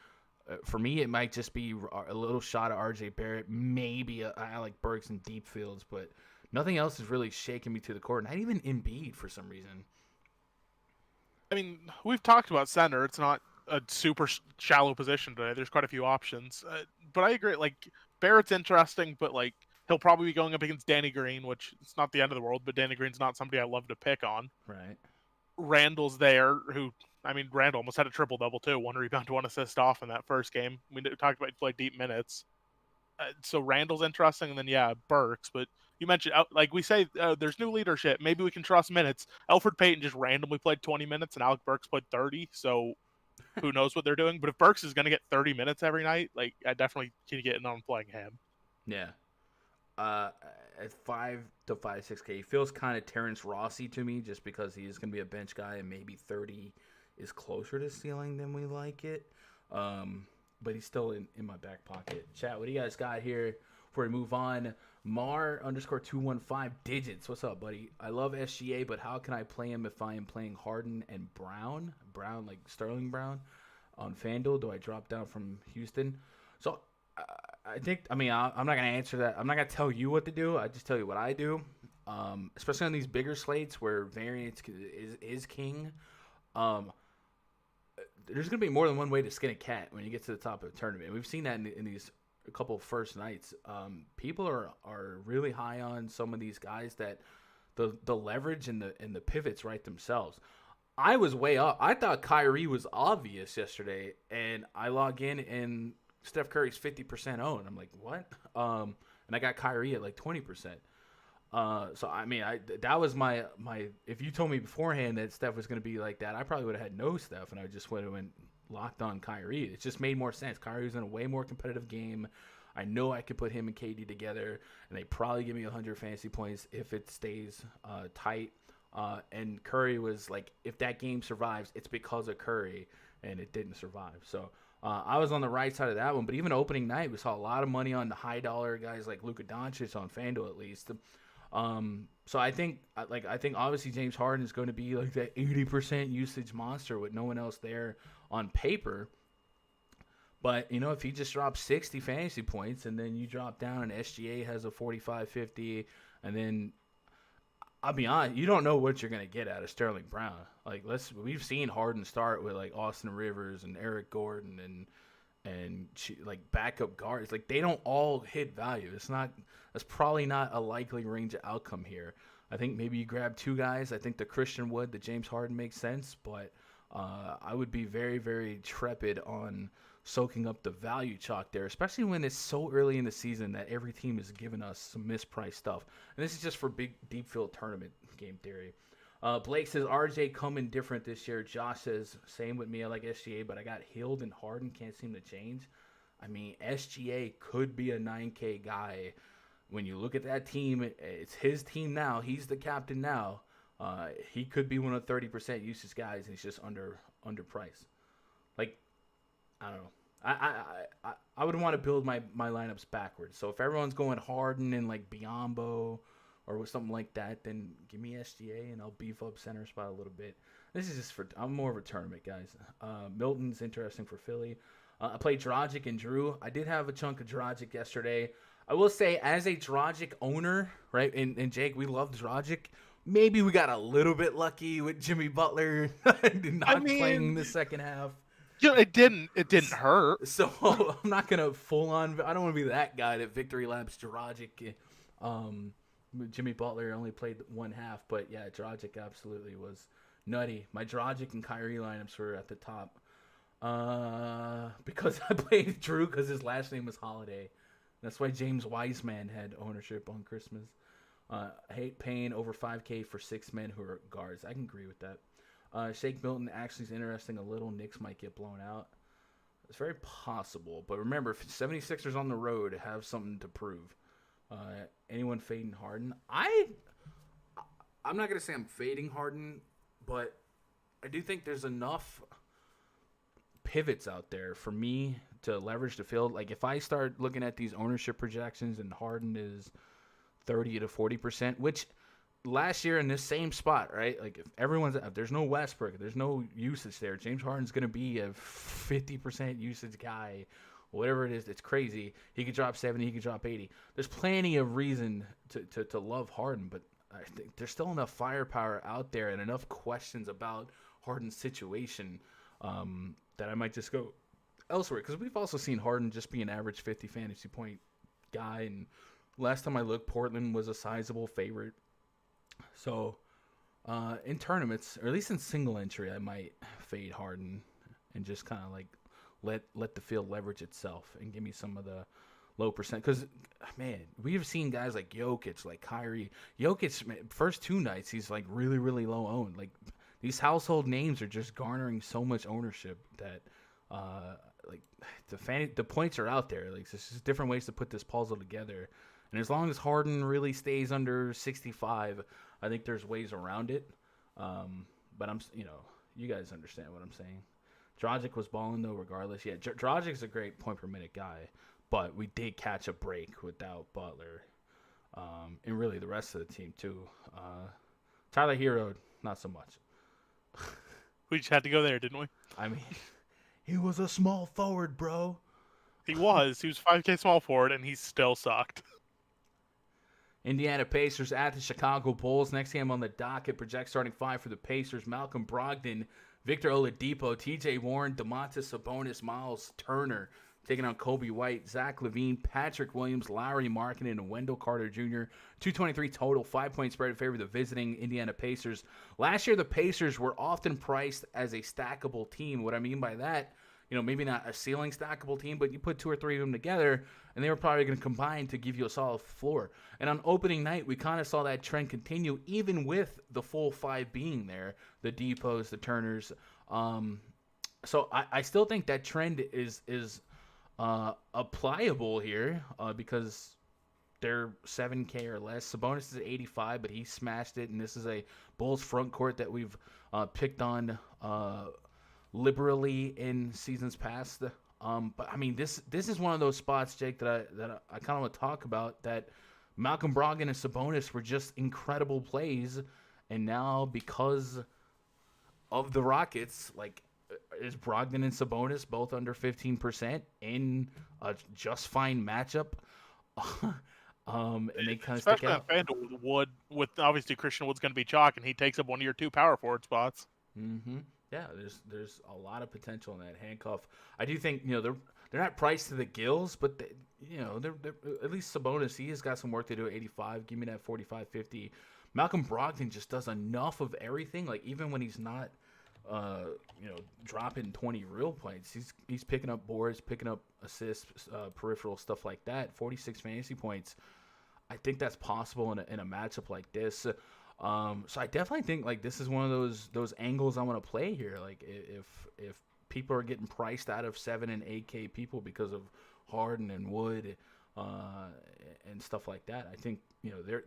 for me, it might just be a little shot of RJ Barrett, maybe Alec Burks in deep fields, but nothing else is really shaking me to the core. Not even Embiid for some reason. I mean, we've talked about center. It's not a super shallow position today. There's quite a few options. But I agree. Like, Barrett's interesting, but like, he'll probably be going up against Danny Green, which it's not the end of the world, but Danny Green's not somebody I love to pick on. Right. Randall's there, Randall almost had a triple-double too. 1 rebound, 1 assist off in that first game. We talked about play deep minutes. So Randall's interesting, and then, yeah, Burks. But you mentioned, like we say, there's new leadership. Maybe we can trust minutes. Elfrid Payton just randomly played 20 minutes, and Alec Burks played 30, so who knows what they're doing. But if Burks is going to get 30 minutes every night, like, I definitely can get in on playing him. Yeah. At 5 to 5.6K, he feels kind of Terrence Rossi to me, just because he is going to be a bench guy, and maybe 30 is closer to ceiling than we like it. But he's still in my back pocket. Chat, what do you guys got here before we move on? Mar_215 digits. What's up, buddy? I love SGA, but how can I play him if I am playing Harden and Brown? Brown, like Sterling Brown, on FanDuel? Do I drop down from Houston? So I think, I'm not going to answer that. I'm not going to tell you what to do. I just tell you what I do, especially on these bigger slates where variance is king. There's going to be more than one way to skin a cat when you get to the top of a tournament. We've seen that in these a couple first nights. People are really high on some of these guys that the leverage and the pivots right themselves. I was way up. I thought Kyrie was obvious yesterday, and I log in and Steph Curry's 50% owned. I'm like, what? And I got Kyrie at like 20%. So that was my. If you told me beforehand that Steph was going to be like that, I probably would have had no Steph, and I just would have went locked on Kyrie. It just made more sense. Kyrie was in a way more competitive game. I know I could put him and KD together, and they probably give me 100 fantasy points if it stays tight. And Curry was like, if that game survives, it's because of Curry, and it didn't survive. So I was on the right side of that one. But even opening night, we saw a lot of money on the high dollar guys like Luka Doncic on FanDuel at least. So I think obviously James Harden is going to be like that 80% usage monster with no one else there on paper. But, if he just drops 60 fantasy points and then you drop down and SGA has a 45-50, and then I'll be honest, you don't know what you're going to get out of Sterling Brown. Like, we've seen Harden start with like Austin Rivers and Eric Gordon and like backup guards. Like, they don't all hit value. That's probably not a likely range of outcome here. I think maybe you grab two guys. I think the Christian Wood, the James Harden makes sense, but I would be very, very trepid on soaking up the value chalk there, especially when it's so early in the season that every team is giving us some mispriced stuff. And this is just for big deep field tournament game theory. Blake says RJ coming different this year. Josh says same with me. I like SGA, but I got Hield and Harden can't seem to change. I mean, SGA could be a 9K guy. When you look at that team, it's his team now. He's the captain now. He could be one of the 30% usage guys, and he's just underpriced. Like, I don't know. I would want to build my lineups backwards. So if everyone's going Harden and like Biyombo or something like that, then give me SGA and I'll beef up center spot a little bit. This is just I'm more of a tournament, guys. Milton's interesting for Philly. I played Dragic and Drew. I did have a chunk of Dragic yesterday. I will say, as a Dragic owner, right, and Jake, we love Dragic. Maybe we got a little bit lucky with Jimmy Butler not playing the second half. Yeah, it didn't hurt. So I'm not gonna full on. I don't want to be that guy that victory laps Dragic. Jimmy Butler only played one half, but yeah, Dragic absolutely was nutty. My Dragic and Kyrie lineups were at the top because I played Drew because his last name was Holiday. That's why James Wiseman had ownership on Christmas. Hate paying over 5K for 6 men who are guards. I can agree with that. Shake Milton actually is interesting. A little Knicks might get blown out. It's very possible. But remember, if 76ers on the road have something to prove. Anyone fading Harden? I'm not going to say I'm fading Harden, but I do think there's enough pivots out there for me to leverage the field. Like, if I start looking at these ownership projections and Harden is 30 to 40%, which last year in this same spot, right? Like, if there's no Westbrook, there's no usage there, James Harden's going to be a 50% usage guy, whatever it is. It's crazy. He could drop 70, he could drop 80. There's plenty of reason to love Harden, but I think there's still enough firepower out there and enough questions about Harden's situation that I might just go elsewhere. Because we've also seen Harden just be an average 50 fantasy point guy, and last time I looked, Portland was a sizable favorite. So, in tournaments, or at least in single entry, I might fade Harden and just kind of like let the field leverage itself and give me some of the low percent. Because, man, we have seen guys like Jokic, like Kyrie. Jokic, man, first 2 nights, he's like really, really low owned. Like, these household names are just garnering so much ownership that, like, the points are out there. Like, there's just different ways to put this puzzle together. And as long as Harden really stays under 65, I think there's ways around it. But you guys understand what I'm saying. Dragic was balling though, regardless. Yeah, Dragic's a great point per minute guy, but we did catch a break without Butler, and really the rest of the team too. Tyler Hero, not so much. We just had to go there, didn't we? I mean, he was a small forward, bro. He was 5K small forward, and he still sucked. Indiana Pacers at the Chicago Bulls. Next game on the docket, project starting 5 for the Pacers. Malcolm Brogdon, Victor Oladipo, TJ Warren, Domantas Sabonis, Miles Turner taking on Kobe White, Zach LaVine, Patrick Williams, Lauri Markkanen, and Wendell Carter Jr. 223 total, 5-point spread in favor of the visiting Indiana Pacers. Last year, the Pacers were often priced as a stackable team. What I mean by that, maybe not a ceiling stackable team, but you put 2 or 3 of them together, and they were probably going to combine to give you a solid floor. And on opening night, we kind of saw that trend continue, even with the full 5 being there, the Depots, the Turners. So I still think that trend is applicable here because they're 7K or less. Sabonis is at 85, but he smashed it, and this is a Bulls front court that we've picked on liberally in seasons past. But I mean, this is one of those spots, Jake, that I kind of want to talk about. That Malcolm Brogdon and Sabonis were just incredible plays, and now because of the Rockets, like, is Brogdon and Sabonis both under 15% in a just fine matchup? And they kind of stick Especially on out. FanDuel with Wood, with obviously Christian Wood's going to be chalk, and he takes up one of your 2 power forward spots. Mm-hmm. Yeah, there's a lot of potential in that handcuff. I do think they're not priced to the gills, but they're at least Sabonis, he has got some work to do at 85. Give me that 45, 50. Malcolm Brogdon just does enough of everything. Like, even when he's not dropping 20 real points, he's picking up boards, picking up assists, peripheral stuff like that. 46 fantasy points. I think that's possible in a matchup like this. So I definitely think, like, this is one of those angles I want to play here. Like, if people are getting priced out of 7 and 8K people because of Harden and Wood and stuff like that, I think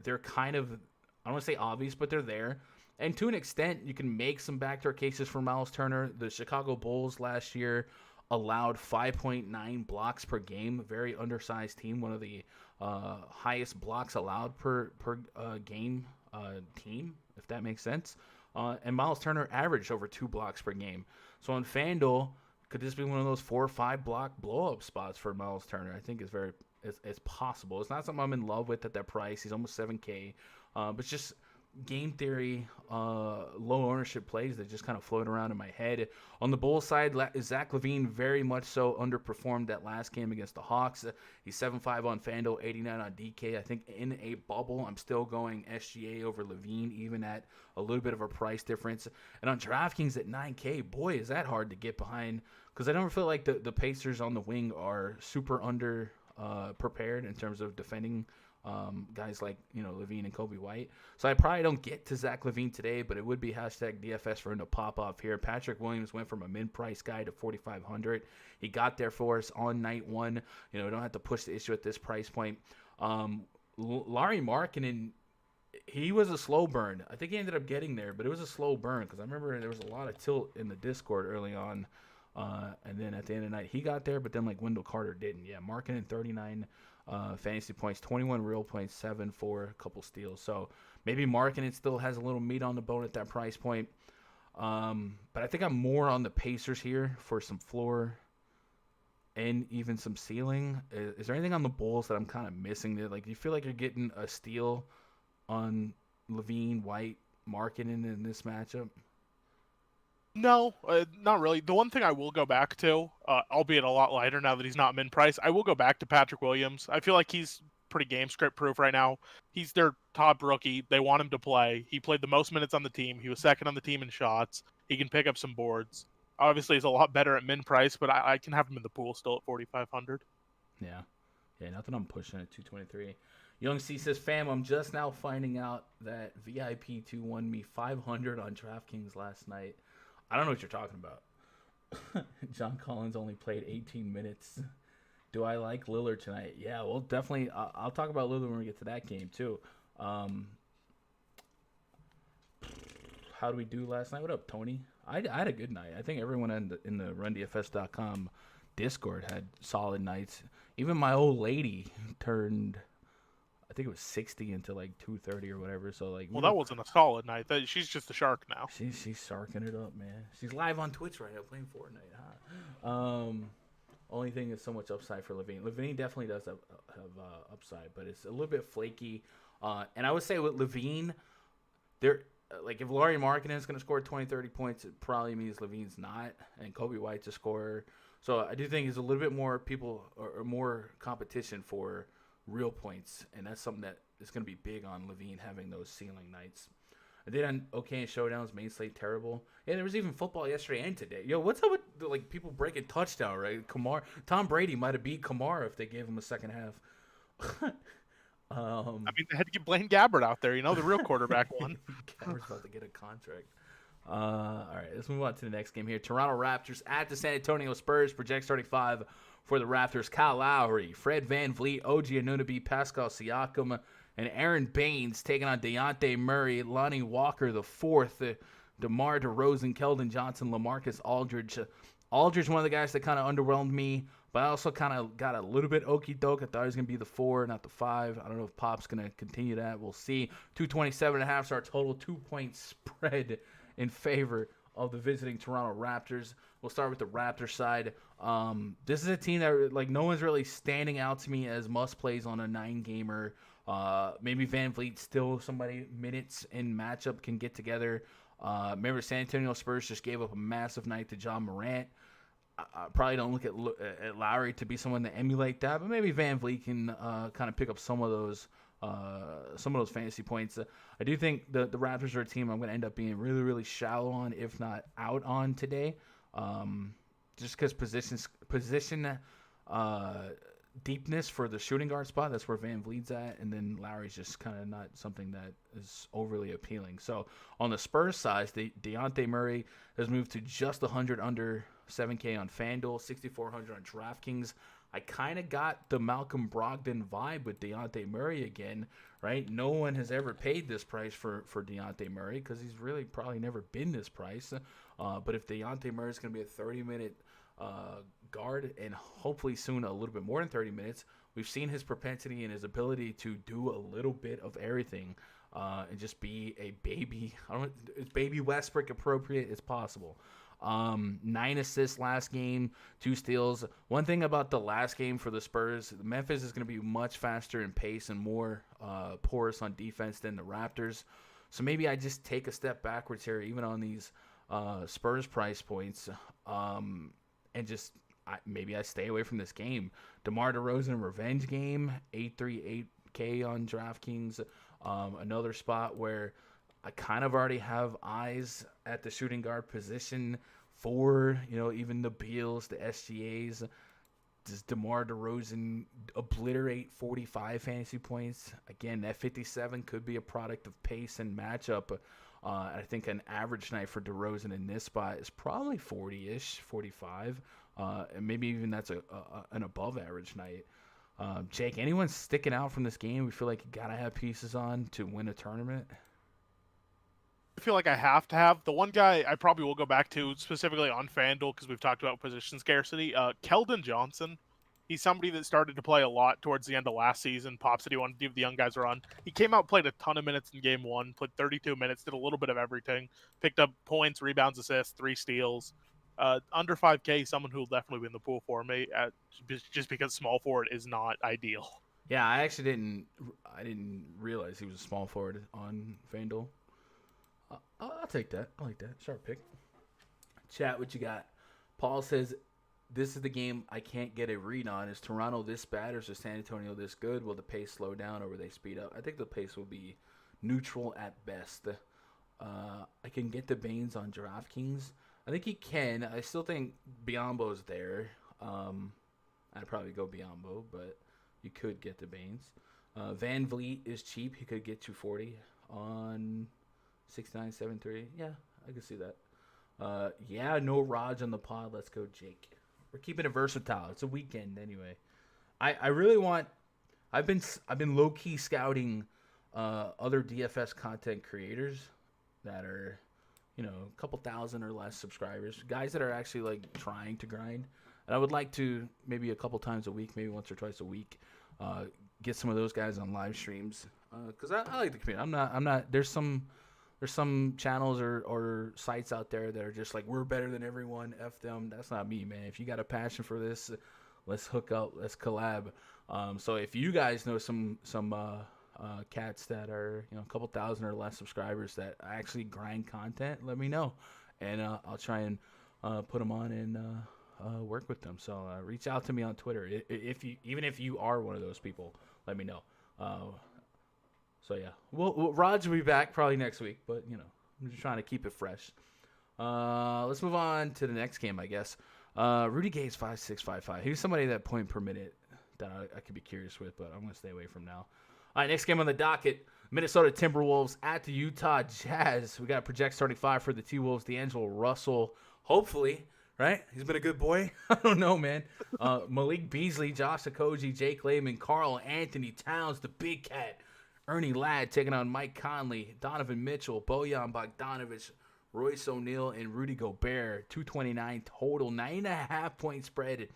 they're kind of, I don't want to say obvious, but they're there. And to an extent, you can make some backdoor cases for Miles Turner. The Chicago Bulls last year allowed 5.9 blocks per game. Very undersized team. One of the highest blocks allowed per game team, if that makes sense. And Miles Turner averaged over 2 blocks per game. So on FanDuel, could this be one of those 4 or 5 block blow-up spots for Miles Turner? I think it's possible. It's not something I'm in love with at that price. He's almost 7K. But it's just game theory, low ownership plays that just kind of float around in my head. On the Bulls side, Zach LaVine very much so underperformed that last game against the Hawks. He's 7.5 on FanDuel, 89 on DK. I think in a bubble, I'm still going SGA over LaVine, even at a little bit of a price difference. And on DraftKings at 9K, boy, is that hard to get behind, because I don't feel like the Pacers on the wing are super under prepared in terms of defending guys like LaVine and Kobe White. So I probably don't get to Zach LaVine today, but it would be hashtag DFS for him to pop off here. Patrick Williams went from a mid-price guy to 4,500. He got there for us on night one. Don't have to push the issue at this price point. Larry Markkinen, he was a slow burn. I think he ended up getting there, but it was a slow burn because I remember there was a lot of tilt in the Discord early on. And then at the end of the night, he got there, but then like Wendell Carter didn't. Yeah, Markkinen 39 fantasy points, 21 real points, 7 for a couple steals. So maybe Markkinen still has a little meat on the bone at that price point. But I think I'm more on the Pacers here for some floor and even some ceiling. Is there anything on the Bulls that I'm kind of missing there? Like, do you feel like you're getting a steal on LaVine, White, Markkinen in this matchup? No, not really. The one thing I will go back to, albeit a lot lighter now that he's not min-price, I will go back to Patrick Williams. I feel like he's pretty game script proof right now. He's their top rookie. They want him to play. He played the most minutes on the team. He was second on the team in shots. He can pick up some boards. Obviously, he's a lot better at min-price, but I can have him in the pool still at 4,500. Yeah, nothing I'm pushing at 223. Young C says, fam, I'm just now finding out that VIP2 won me 500 on DraftKings last night. I don't know what you're talking about. John Collins only played 18 minutes. Do I like Lillard tonight? Yeah, well, definitely. I'll talk about Lillard when we get to that game, too. How do we do last night? What up, Tony? I had a good night. I think everyone in the RunDFS.com Discord had solid nights. Even my old lady turned, I think it was 60 until like 2:30 or whatever. So like, well, that wasn't a solid night. She's just a shark now. She's sharking it up, man. She's live on Twitch right now playing Fortnite. Huh? Only thing is so much upside for LaVine. LaVine definitely does have upside, but it's a little bit flaky. And I would say with LaVine, there, like, if Larry Markkinen is going to score 20, 30 points, it probably means LaVine's not, and Kobe White's a scorer. So I do think there's a little bit more people or more competition for real points, and that's something that is going to be big on LaVine having those ceiling nights. I did on OK and Showdowns, main slate terrible. Yeah, there was even football yesterday and today. Yo, what's up with like people breaking touchdown, right? Tom Brady might have beat Kamara if they gave him a second half. I mean, they had to get Blaine Gabbert out there, the real quarterback one. Gabbert's about to get a contract. All right, let's move on to the next game here. Toronto Raptors at the San Antonio Spurs. Project starting 5, For the Raptors, Kyle Lowry, Fred VanVleet, OG Anunoby, Pascal Siakam, and Aaron Baines taking on Dejounte Murray, Lonnie Walker the fourth, DeMar DeRozan, Keldon Johnson, LaMarcus Aldridge. Aldridge, one of the guys that kind of underwhelmed me, but I also kind of got a little bit okie doke. I thought he was going to be the 4, not the 5. I don't know if Pop's going to continue that. We'll see. 227.5 is our total 2-point spread in favor of the visiting Toronto Raptors. We'll start with the Raptors side. This is a team that like no one's really standing out to me as must plays on a 9-gamer. Maybe Van Vliet still somebody minutes in matchup can get together. Remember, San Antonio Spurs just gave up a massive night to John Morant. I probably don't look at Lowry to be someone to emulate that, but maybe Van Vliet can kind of pick up some of those fantasy points. I do think the Raptors are a team I'm going to end up being really, really shallow on, if not out on today, just because position deepness for the shooting guard spot. That's where Van Vliet's at, and then Lowry's just kind of not something that is overly appealing. So on the Spurs side, Dejounte Murray has moved to just 100 under 7K on FanDuel, 6,400 on DraftKings. I kind of got the Malcolm Brogdon vibe with Dejounte Murray again, right? No one has ever paid this price for Dejounte Murray because he's really probably never been this price. But if Dejounte Murray is going to be a 30-minute guard and hopefully soon a little bit more than 30 minutes, we've seen his propensity and his ability to do a little bit of everything and just be a baby. Is baby Westbrook appropriate? It's possible. 9 assists last game, 2 steals. One thing about the last game for the Spurs, Memphis is going to be much faster in pace and more porous on defense than the Raptors. So maybe I just take a step backwards here, even on these Spurs price points, and just maybe I stay away from this game. DeMar DeRozan revenge game, 838K on DraftKings. Another spot where I kind of already have eyes at the shooting guard position for, even the Beals, the SGAs. Does DeMar DeRozan obliterate 45 fantasy points? Again, that 57 could be a product of pace and matchup. I think an average night for DeRozan in this spot is probably 40-ish, 45. And maybe even that's an above average night. Jake, anyone sticking out from this game we feel like you got to have pieces on to win a tournament? I feel like I have to have. The one guy I probably will go back to specifically on FanDuel because we've talked about position scarcity, Keldon Johnson. He's somebody that started to play a lot towards the end of last season. Pop said he wanted to give the young guys a run. He came out, played a ton of minutes in game 1, played 32 minutes, did a little bit of everything, picked up points, rebounds, assists, 3 steals. Under 5K, someone who will definitely be in the pool for me, just because small forward is not ideal. Yeah, I actually didn't realize he was a small forward on FanDuel. I'll take that. I like that. Sharp pick. Chat, what you got? Paul says, this is the game I can't get a read on. Is Toronto this bad or is San Antonio this good? Will the pace slow down or will they speed up? I think the pace will be neutral at best. I can get the Baines on DraftKings. I think he can. I still think Biyombo's there. I'd probably go Biyombo, but you could get the Baines. Van Vliet is cheap. He could get 240 on 6973. Yeah, I can see that. No Raj on the pod. Let's go, Jake. We're keeping it versatile. It's a weekend anyway. I really want. I've been low key scouting other DFS content creators that are, a couple thousand or less subscribers, guys that are actually like trying to grind. And I would like to maybe a couple times a week, maybe once or twice a week, get some of those guys on live streams because I like the community. I'm not. There's some channels or sites out there that are just like, we're better than everyone. F them. That's not me, man. If you got a passion for this, let's hook up. Let's collab. So if you guys know some cats that are a couple thousand or less subscribers that actually grind content, let me know, and I'll try and put them on and work with them. So reach out to me on Twitter if you are one of those people. Let me know. So yeah, Raj will be back probably next week, but I'm just trying to keep it fresh. Let's move on to the next game, I guess. Rudy Gay's 5.655. He was somebody that point per minute that I could be curious with, but I'm gonna stay away from now. All right, next game on the docket: Minnesota Timberwolves at the Utah Jazz. We got project starting 5 for the T-Wolves. D'Angelo Russell, hopefully right? He's been a good boy. I don't know, man. Malik Beasley, Josh Okogie, Jake Layman, Carl Anthony Towns, the Big Cat, Ernie Ladd taking on Mike Conley, Donovan Mitchell, Bojan Bogdanovic, Royce O'Neal, and Rudy Gobert. 229 total, 9.5-point spread in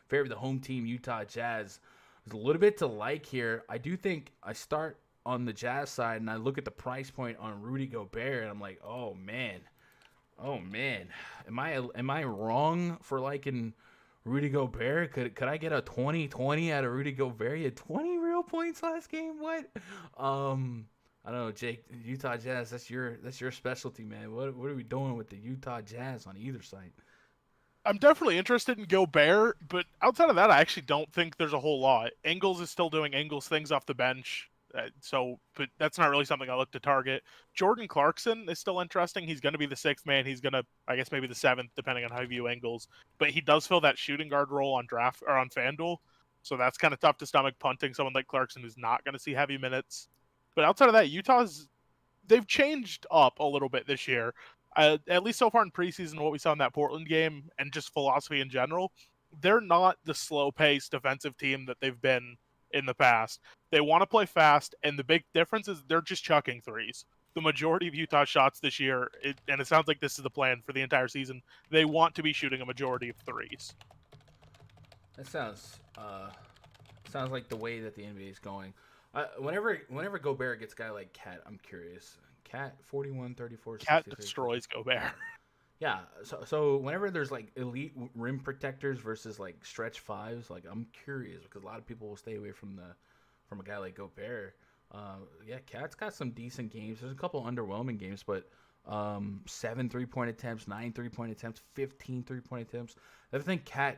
favor of the home team, Utah Jazz. There's a little bit to like here. I do think I start on the Jazz side and I look at the price point on Rudy Gobert and I'm like, oh man, am I wrong for liking Rudy Gobert? Could I get a 20-20 out of Rudy Gobert? He had 20 real points last game. What? I don't know, Jake. Utah Jazz. That's your specialty, man. What are we doing with the Utah Jazz on either side? I'm definitely interested in Gobert, but outside of that, I actually don't think there's a whole lot. Ingles is still doing Ingles things off the bench. But that's not really something I look to target. Jordan Clarkson is still interesting. He's going to be the sixth man. He's going to, I guess, maybe the seventh, depending on how you view Ingles. But he does fill that shooting guard role on draft or on FanDuel, so that's kind of tough to stomach punting someone like Clarkson who's not going to see heavy minutes. But outside of that, they've changed up a little bit this year. At least so far in preseason, what we saw in that Portland game and just philosophy in general, they're not the slow-paced defensive team that they've been in the past. They want to play fast, and the big difference is they're just chucking threes. The majority of Utah shots this year, and it sounds like this is the plan for the entire season, they want to be shooting a majority of threes. That sounds like the way that the NBA is going. Whenever Gobert gets a guy like Cat, I'm curious. Cat 41, 34, Cat 63. destroys Gobert. Yeah, so whenever there's like elite rim protectors versus like stretch fives, like I'm curious because a lot of people will stay away from a guy like Gobert. Yeah, Cat's got some decent games. There's a couple underwhelming games, but 7 3-point attempts, 9 3-point attempts, 15 3-point attempts. I think Cat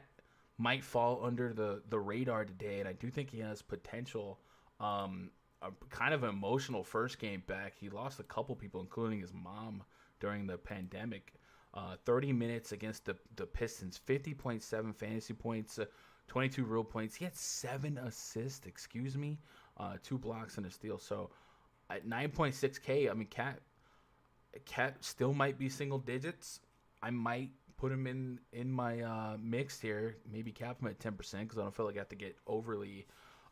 might fall under the radar today, and I do think he has potential. A kind of emotional first game back. He lost a couple people, including his mom, during the pandemic. 30 minutes against the Pistons, 50.7 fantasy points, 22 real points. He had 7 assists, 2 blocks and a steal. So at 9.6K, I mean, Cat still might be single digits. I might put him in my mix here, maybe cap him at 10% because I don't feel like I have to get overly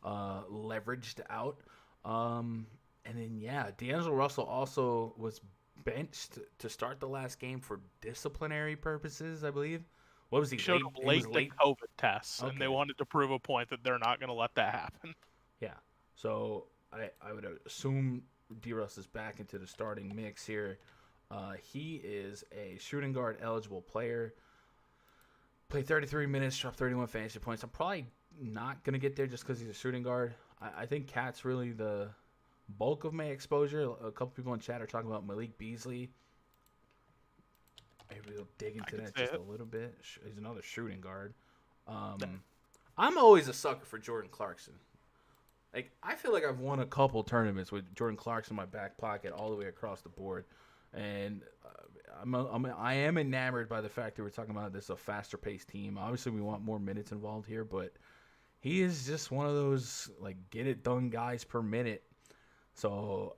leveraged out. And then, yeah, D'Angelo Russell also was benched to start the last game for disciplinary purposes, I believe. What was he? Showed up late in the COVID tests, okay. And they wanted to prove a point that they're not going to let that happen. Yeah. So I would assume D-Russ is back into the starting mix here. He is a shooting guard eligible player. Played 33 minutes, dropped 31 fantasy points. I'm probably not going to get there just because he's a shooting guard. I think Cat's really the bulk of my exposure. A couple people in chat are talking about Malik Beasley. Maybe we'll dig into that just a little bit. He's another shooting guard. I'm always a sucker for Jordan Clarkson. Like, I feel like I've won a couple tournaments with Jordan Clarkson in my back pocket all the way across the board. And I am enamored by the fact that we're talking about this a faster-paced team. Obviously, we want more minutes involved here, but he is just one of those like get-it-done guys per minute. So,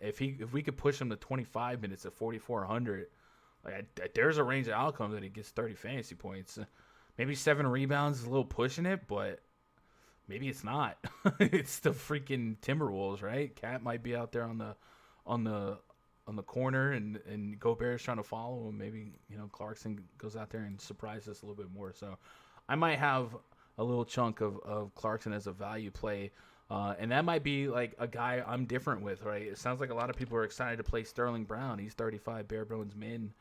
if we could push him to 25 minutes at 4,400, there's a range of outcomes that he gets 30 fantasy points. Maybe 7 rebounds is a little pushing it, but maybe it's not. It's the freaking Timberwolves, right? Cat might be out there on the corner, and Gobert's trying to follow him. Maybe Clarkson goes out there and surprises us a little bit more. So, I might have a little chunk of Clarkson as a value play. And that might be like a guy I'm different with, right? It sounds like a lot of people are excited to play Sterling Brown. He's 35 bare bones min.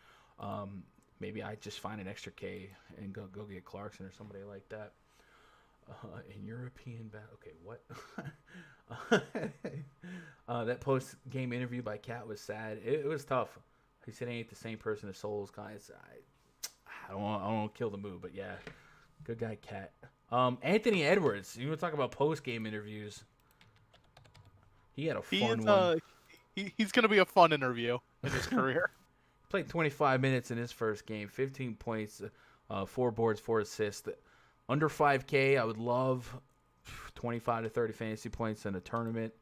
Maybe I just find an extra K and go get Clarkson or somebody like that. In European okay, what? That post-game interview by Cat was sad. It was tough. He said he ain't the same person as Souls guys. I don't want to kill the mood, but yeah, good guy, Cat. Anthony Edwards. You want to talk about post-game interviews? He had a fun one. He's going to be a fun interview in his career. Played 25 minutes in his first game, 15 points, 4 boards, 4 assists. Under 5K, I would love 25 to 30 fantasy points in a tournament.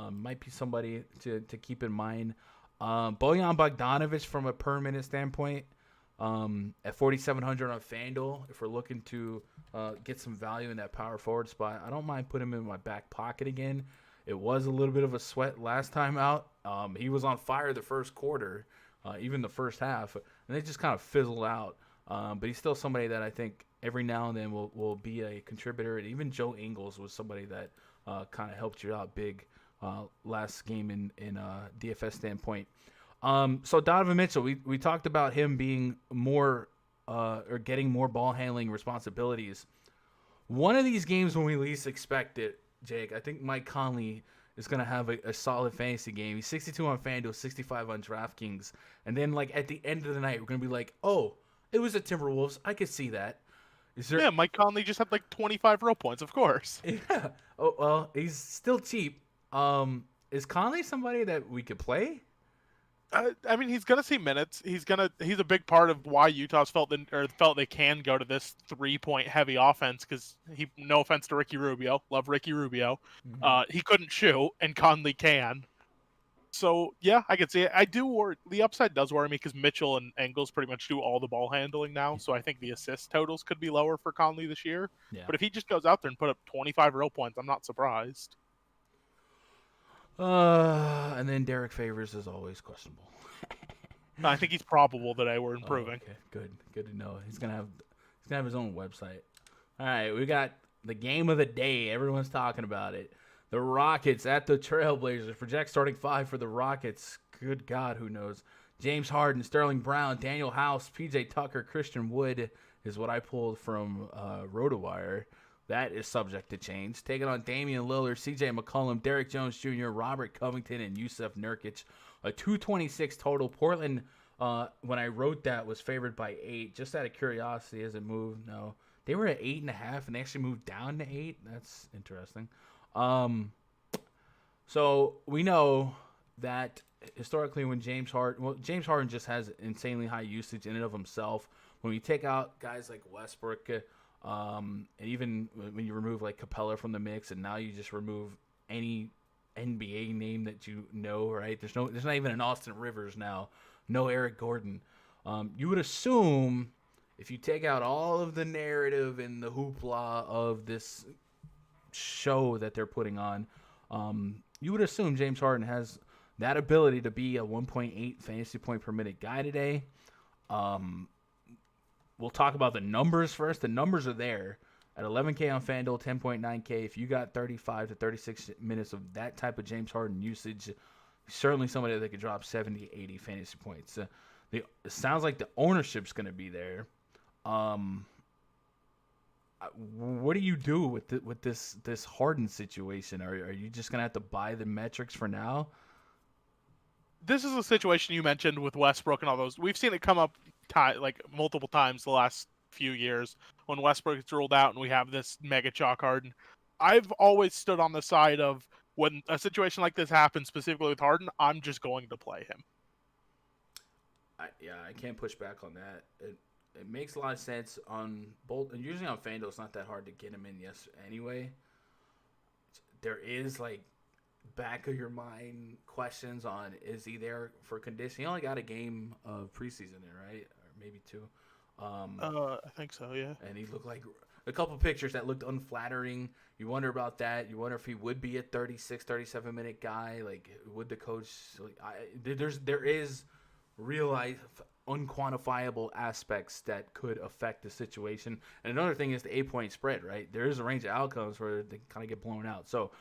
Might be somebody to keep in mind. Bojan Bogdanovic from a per minute standpoint. at 4,700 on FanDuel. If we're looking to get some value in that power forward spot, I don't mind putting him in my back pocket again. It was a little bit of a sweat last time out. He was on fire the first quarter, even the first half, and they just kind of fizzled out. But he's still somebody that I think every now and then will be a contributor. And even Joe Ingles was somebody that kind of helped you out big last game in DFS standpoint. So Donovan Mitchell, we talked about him being more or getting more ball handling responsibilities. One of these games when we least expect it, Jake, I think Mike Conley is going to have a solid fantasy game. He's 62 on FanDuel, 65 on DraftKings. And then like at the end of the night, we're going to be like, oh, it was the Timberwolves. I could see that. Yeah, Mike Conley just had like 25 row points, of course. Yeah. Oh, well, he's still cheap. Is Conley somebody that we could play? I mean, he's gonna see minutes. He's a big part of why Utah's felt they can go to this 3-point heavy offense because no offense to Ricky Rubio, love Ricky Rubio, he couldn't shoot and Conley can. So yeah, I could see it. I do worry. The upside does worry me because Mitchell and Engels pretty much do all the ball handling now. So I think the assist totals could be lower for Conley this year. Yeah. But if he just goes out there and put up 25 real points, I'm not surprised. And then Derek Favors is always questionable. I think he's probable today. We're improving. Okay, good to know. He's gonna have his own website. All right, we got the game of the day. Everyone's talking about it. The Rockets at the Trailblazers. Project starting 5 for the Rockets. Good God, who knows? James Harden, Sterling Brown, Daniel House, P.J. Tucker, Christian Wood is what I pulled from RotoWire. That is subject to change. Taking on Damian Lillard, C.J. McCollum, Derek Jones Jr., Robert Covington, and Yusuf Nurkic. A 226 total. Portland, when I wrote that, was favored by 8. Just out of curiosity, has it moved? No. They were at 8.5, and they actually moved down to 8. That's interesting. So we know that historically when James Harden just has insanely high usage in and of himself. When you take out guys like Westbrook, and even when you remove like Capella from the mix, and now you just remove any NBA name that you know, right? There's not even an Austin Rivers now, no Eric Gordon. You would assume if you take out all of the narrative and the hoopla of this show that they're putting on, you would assume James Harden has that ability to be a 1.8 fantasy point per minute guy today. We'll talk about the numbers first. The numbers are there at 11K on FanDuel, 10.9K. If you got 35 to 36 minutes of that type of James Harden usage, certainly somebody that could drop 70, 80 fantasy points. It sounds like the ownership's going to be there. What do you do with this Harden situation? Are you just going to have to buy the metrics for now? This is a situation you mentioned with Westbrook and all those. We've seen it come up multiple times the last few years when Westbrook gets ruled out and we have this mega chalk Harden. I've always stood on the side of when a situation like this happens, specifically with Harden, I'm just going to play him. I can't push back on that. It makes a lot of sense on both, and usually on FanDuel it's not that hard to get him in anyway. There is like back of your mind questions on is he there for condition? He only got a game of preseason in, right? Or maybe 2. I think so, yeah. And he looked like a couple pictures that looked unflattering. You wonder about that. You wonder if he would be a 36, 37-minute guy. Like, would the coach there is real life unquantifiable aspects that could affect the situation. And another thing is the 8-point spread, right? There is a range of outcomes where they kind of get blown out. So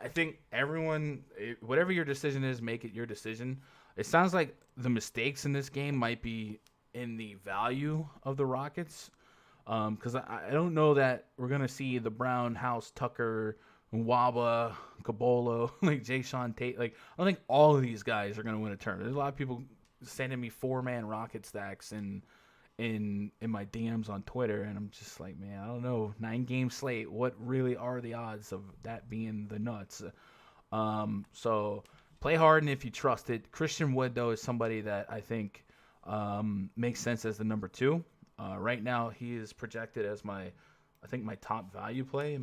I think everyone, whatever your decision is, make it your decision. It sounds like the mistakes in this game might be in the value of the Rockets, because I don't know that we're going to see the Brown, House, Tucker, Nwaba, Cabolo, like Jay Sean Tate. Like, I don't think all of these guys are going to win a tournament. There's a lot of people sending me 4-man Rocket stacks in my DMs on Twitter, and I'm just like, man, I don't know. 9-game slate. What really are the odds of that being the nuts? So play Harden if you trust it. Christian Wood, though, is somebody that I think makes sense as the number 2. Right now, he is projected as my top value play.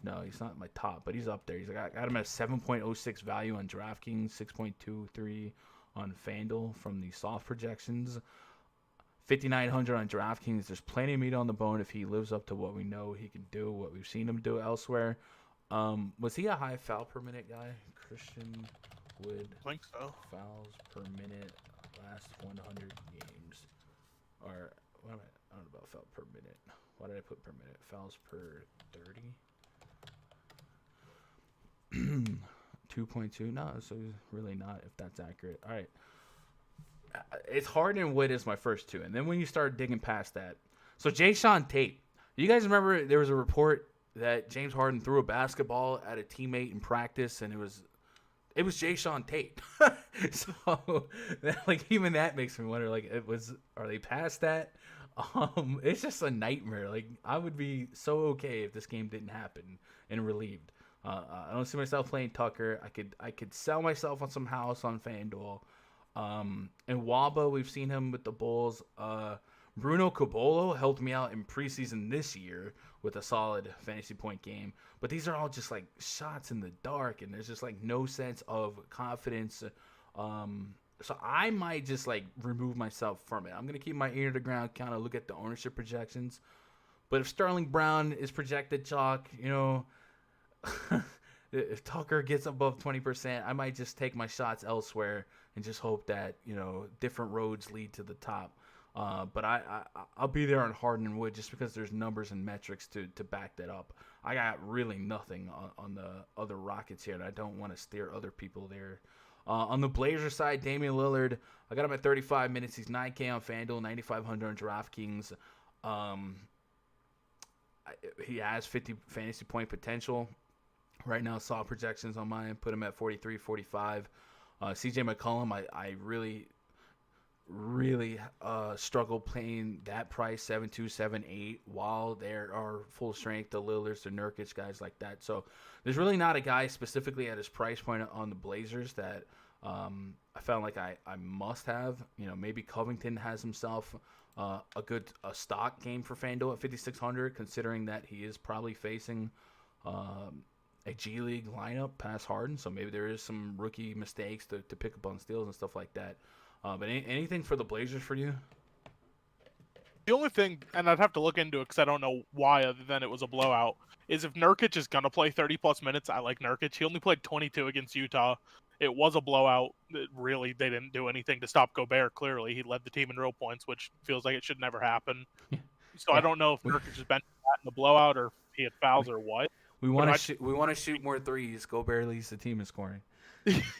No, he's not my top, but he's up there. I got him at 7.06 value on DraftKings, 6.23 on FanDuel from the soft projections. 5,900 on DraftKings. There's plenty of meat on the bone if he lives up to what we know he can do, what we've seen him do elsewhere. Was he a high foul per minute guy? Christian Wood. I think so. Fouls per minute last 100 games. Or what am I don't know about foul per minute. Why did I put per minute? Fouls per 30. 2.2. No, so really not if that's accurate. All right. It's Harden and Wood is my first two, and then when you start digging past that, so Jason Tate. You guys remember there was a report that James Harden threw a basketball at a teammate in practice, and it was Jason Tate. So like even that makes me wonder, like, are they past that? It's just a nightmare. Like, I would be so okay if this game didn't happen and relieved. I don't see myself playing Tucker. I could sell myself on some house on FanDuel. And Waba, we've seen him with the Bulls. Bruno Caboclo helped me out in preseason this year with a solid fantasy point game. But these are all just like shots in the dark, and there's just like no sense of confidence. So I might just like remove myself from it. I'm gonna keep my ear to the ground, kind of look at the ownership projections. But if Sterling Brown is projected chalk, if Tucker gets above 20%, I might just take my shots elsewhere and just hope that different roads lead to the top. But I'll be there on Harden and Wood just because there's numbers and metrics to back that up. I got really nothing on the other Rockets here, and I don't want to steer other people there. On the Blazers side, Damian Lillard, I got him at 35 minutes. He's 9K on FanDuel, 9,500 on DraftKings. He has 50 fantasy point potential. Right now, saw projections on mine, put him at 43, 45. CJ McCollum, I really struggle playing that price, 7.2, 7.8, while there are full strength, the Lillards, the Nurkic, guys like that. So there's really not a guy specifically at his price point on the Blazers that I found like I must have. Maybe Covington has himself a good stock game for FanDuel at 5,600, considering that he is probably facing a G League lineup past Harden. So maybe there is some rookie mistakes to pick up on steals and stuff like that. But anything for the Blazers for you? The only thing, and I'd have to look into it because I don't know why other than it was a blowout, is if Nurkic is going to play 30-plus minutes, I like Nurkic. He only played 22 against Utah. It was a blowout. They didn't do anything to stop Gobert, clearly. He led the team in real points, which feels like it should never happen. So yeah. I don't know if Nurkic has been in the blowout or if he had fouls or what. We want to shoot more threes. Gobert leads the team in scoring.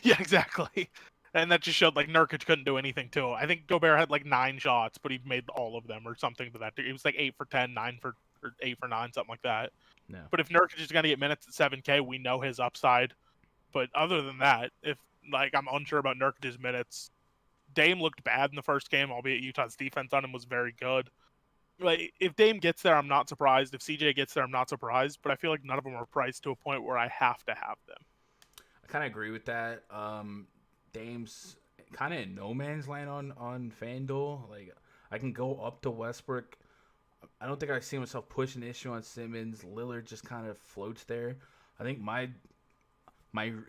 Yeah, exactly. And that just showed like Nurkic couldn't do anything to him. I think Gobert had like 9 shots, but he made all of them or something to that. It was like 8 for 10, 9 for or 8 for 9, something like that. No. But if Nurkic is going to get minutes at 7K, we know his upside. But other than that, if like I'm unsure about Nurkic's minutes, Dame looked bad in the first game, albeit Utah's defense on him was very good. Like if Dame gets there, I'm not surprised. If CJ gets there, I'm not surprised. But I feel like none of them are priced to a point where I have to have them. I kind of agree with that. Dame's kind of in no man's land on FanDuel. Like, I can go up to Westbrook. I don't think I see myself pushing the issue on Simmons. Lillard just kind of floats there. I think my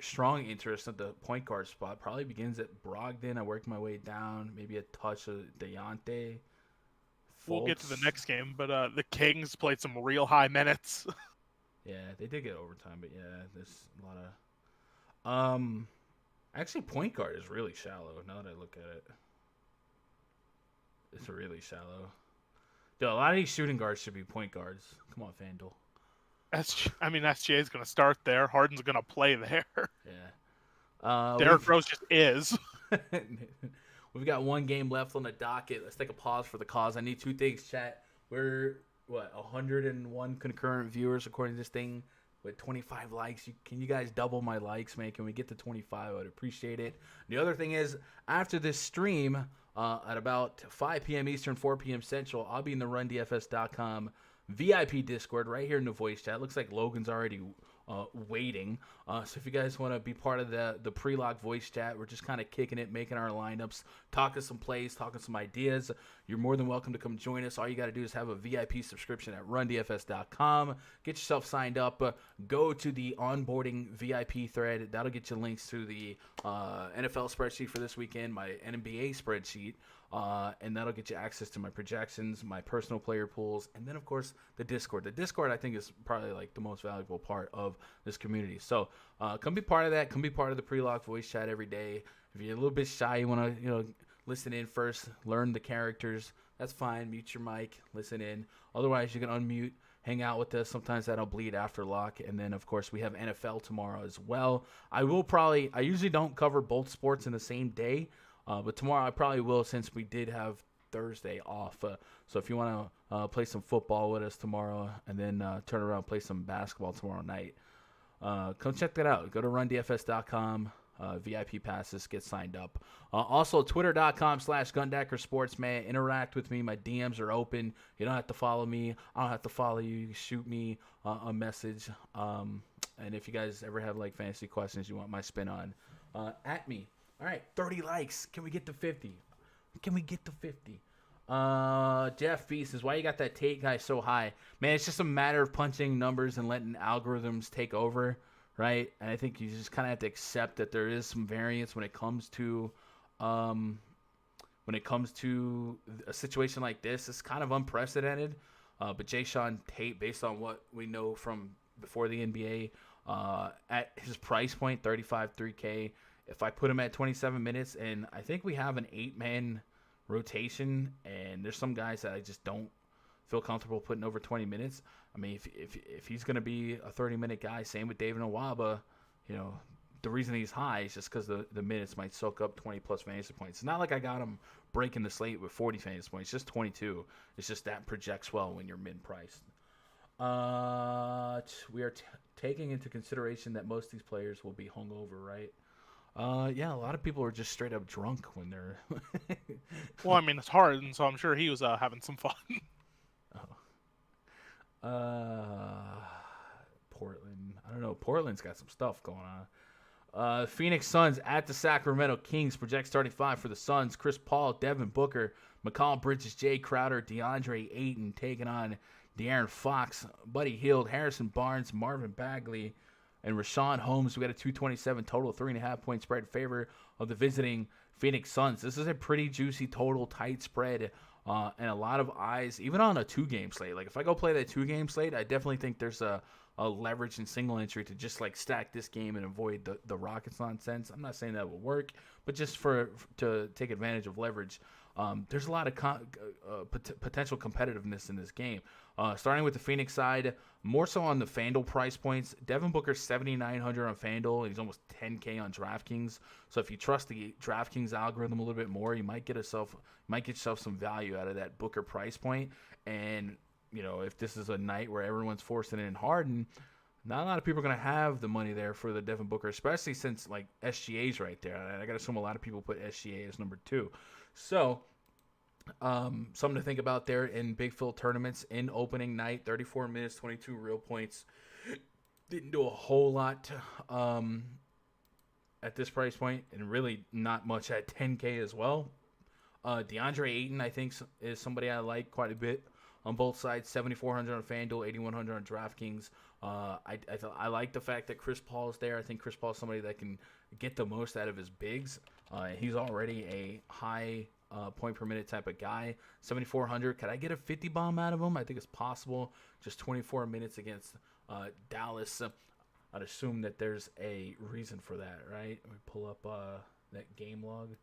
strong interest at the point guard spot probably begins at Brogdon. I work my way down, maybe a touch of Dejounte. We'll get to the next game, but the Kings played some real high minutes. Yeah, they did get overtime, but yeah, there's a lot of actually, point guard is really shallow now that I look at it. It's really shallow. Dude, a lot of these shooting guards should be point guards. Come on, FanDuel. SGA is going to start there. Harden's going to play there. Yeah. Derrick Rose just is. We've got one game left on the docket. Let's take a pause for the cause. I need 2 things, chat. We're, 101 concurrent viewers according to this thing. With 25 likes, can you guys double my likes, man? Can we get to 25? I would appreciate it. The other thing is, after this stream, at about 5 p.m. Eastern, 4 p.m. Central, I'll be in the RunDFS.com VIP Discord right here in the voice chat. Looks like Logan's already waiting. So if you guys want to be part of the pre-lock voice chat, we're just kind of kicking it, making our lineups, talking some plays, talking some ideas. You're more than welcome to come join us. All you got to do is have a VIP subscription at RunDFS.com. Get yourself signed up. Go to the onboarding VIP thread. That'll get you links to the NFL spreadsheet for this weekend, my NBA spreadsheet. And that'll get you access to my projections, my personal player pools, and then, of course, the Discord. The Discord, I think, is probably like the most valuable part of this community. So come be part of that. Come be part of the pre-lock voice chat every day. If you're a little bit shy, you want to listen in first, learn the characters, that's fine. Mute your mic, listen in. Otherwise, you can unmute, hang out with us. Sometimes that'll bleed after lock. And then, of course, we have NFL tomorrow as well. I usually don't cover both sports in the same day. But tomorrow I probably will, since we did have Thursday off. So if you want to play some football with us tomorrow and then turn around and play some basketball tomorrow night, come check that out. Go to rundfs.com. VIP passes, get signed up. Also, twitter.com/GundackerSports, man. Interact with me. My DMs are open. You don't have to follow me. I don't have to follow you. You can shoot me a message. And if you guys ever have like fantasy questions you want my spin on, at me. All right, 30 likes. Can we get to 50? Jeff B says, why you got that Tate guy so high? Man, it's just a matter of punching numbers and letting algorithms take over, right? And I think you just kind of have to accept that there is some variance when it comes to a situation like this. It's kind of unprecedented. But Jayshawn Tate, based on what we know from before the NBA, at his price point, 3K, if I put him at 27 minutes, and I think we have an 8-man rotation, and there's some guys that I just don't feel comfortable putting over 20 minutes. I mean, if he's going to be a 30-minute guy, same with David Nwaba, the reason he's high is just because the minutes might soak up 20-plus fantasy points. It's not like I got him breaking the slate with 40 fantasy points, just 22. It's just that projects well when you're mid-priced. We are taking into consideration that most of these players will be hungover, right? Yeah, a lot of people are just straight up drunk when they're. Well, I mean, it's hard, and so I'm sure he was having some fun. Portland. I don't know. Portland's got some stuff going on. Phoenix Suns at the Sacramento Kings. Project starting 5 for the Suns. Chris Paul, Devin Booker, McCall Bridges, Jay Crowder, DeAndre Ayton taking on De'Aaron Fox, Buddy Hield, Harrison Barnes, Marvin Bagley, and Rashawn Holmes. We got a 227 total, 3.5 point spread in favor of the visiting Phoenix Suns. This is a pretty juicy total, tight spread, and a lot of eyes, even on a 2-game slate. Like if I go play that 2-game slate, I definitely think there's a leverage and single entry to just like stack this game and avoid the Rockets nonsense. I'm not saying that will work, but just to take advantage of leverage. There's a lot of potential competitiveness in this game. Starting with the Phoenix side, more so on the FanDuel price points. Devin Booker 7,900 on FanDuel. He's almost 10K on DraftKings. So if you trust the DraftKings algorithm a little bit more, you might get yourself some value out of that Booker price point. And if this is a night where everyone's forcing in Harden, not a lot of people are going to have the money there for the Devin Booker, especially since like SGA's right there. I got to assume a lot of people put SGA as number 2. So something to think about there in big field tournaments in opening night. 34 minutes, 22 real points. Didn't do a whole lot at this price point, and really not much at 10K as well. DeAndre Ayton, I think, is somebody I like quite a bit on both sides. 7,400 on FanDuel, 8,100 on DraftKings. I like the fact that Chris Paul is there. I think Chris Paul is somebody that can get the most out of his bigs. He's already a high point per minute type of guy. 7,400. Could I get a 50 bomb out of him? I think it's possible. Just 24 minutes against Dallas. I'd assume that there's a reason for that, right? Let me pull up that game log.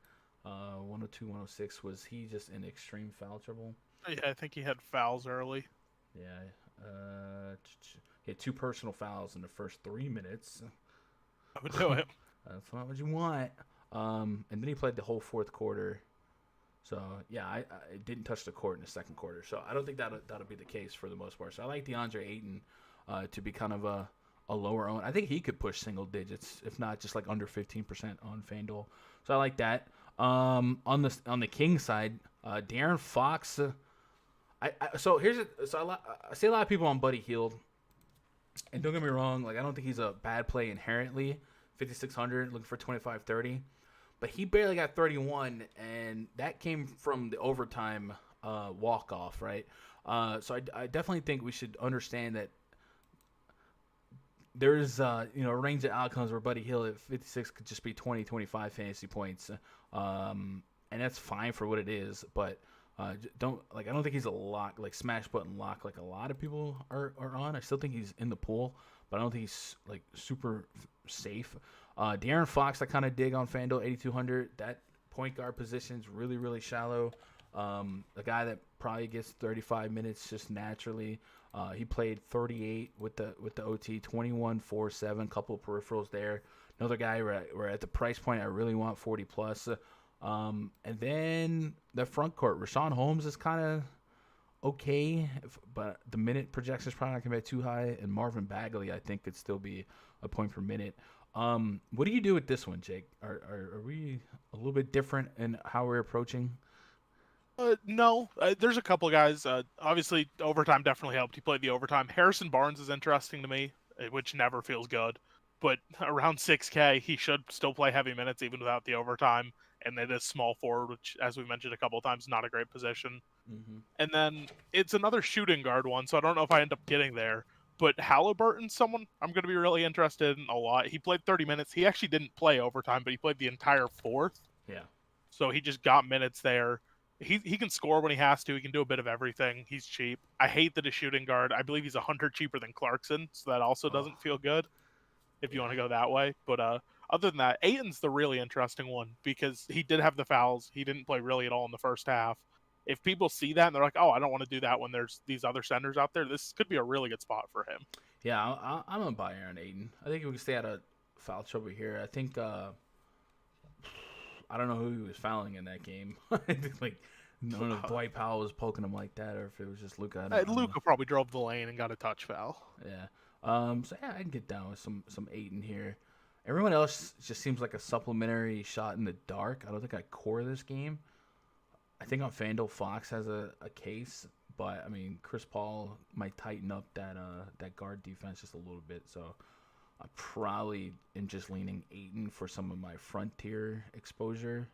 102, 106. Was he just in extreme foul trouble? Yeah, I think he had fouls early. Yeah. He had 2 personal fouls in the first 3 minutes. I would do it. That's not what you want. And then he played the whole fourth quarter. So, yeah, I didn't touch the court in the second quarter. So, I don't think that'll be the case for the most part. So, I like DeAndre Ayton to be kind of a lower own. I think he could push single digits, if not just like under 15% on FanDuel. So, I like that. On the King side, De'Aaron Fox. I see a lot of people on Buddy Hield. And don't get me wrong, like I don't think he's a bad play inherently. 5,600, looking for 25-30. But he barely got 31, and that came from the overtime walk-off, right? So I definitely think we should understand that there's a range of outcomes where Buddy Hield at 56 could just be 20, 25 fantasy points. and that's fine for what it is. But I don't think he's a lock, like smash button lock, like a lot of people are on. I still think he's in the pool, but I don't think he's like super safe. De'Aaron Fox, I kind of dig on FanDuel 8,200. That point guard position's really, really shallow. A guy that probably gets 35 minutes just naturally. He played 38 with the OT, 21, 4, 7, couple of peripherals there. Another guy we're at the price point I really want, 40 plus. And then the front court, Rashawn Holmes is kind of okay, but the minute projection is probably not going to be too high. And Marvin Bagley, I think, could still be a point per minute. What do you do with this one, Jake? Are we a little bit different in how we're approaching? No, there's a couple guys. Obviously, overtime definitely helped. He played the overtime. Harrison Barnes is interesting to me, which never feels good. But around 6K, he should still play heavy minutes even without the overtime. And it is small forward, which, as we mentioned a couple of times, not a great position. Mm-hmm. And then it's another shooting guard one, so I don't know if I end up getting there. But Halliburton's someone I'm going to be really interested in a lot. He played 30 minutes. He actually didn't play overtime, but he played the entire fourth. Yeah. So he just got minutes there. He can score when he has to. He can do a bit of everything. He's cheap. I hate that a shooting guard. I believe he's 100 cheaper than Clarkson, so that also doesn't feel good if you want to go that way. But other than that, Ayton's the really interesting one because he did have the fouls. He didn't play really at all in the first half. If people see that and they're like, oh, I don't want to do that when there's these other centers out there, this could be a really good spot for him. Yeah, I'm going to buy Aaron Ayton. I think we can stay out of foul trouble here. I think I don't know who he was fouling in that game. Like, I don't know if Dwight Powell was poking him like that or if it was just Luka. Luka probably drove the lane and got a touch foul. Yeah. So yeah, I can get down with some Ayton here. Everyone else just seems like a supplementary shot in the dark. I don't think I core this game. I think on FanDuel Fox has a case, but I mean Chris Paul might tighten up that guard defense just a little bit. So I probably am just leaning Ayton for some of my frontier exposure.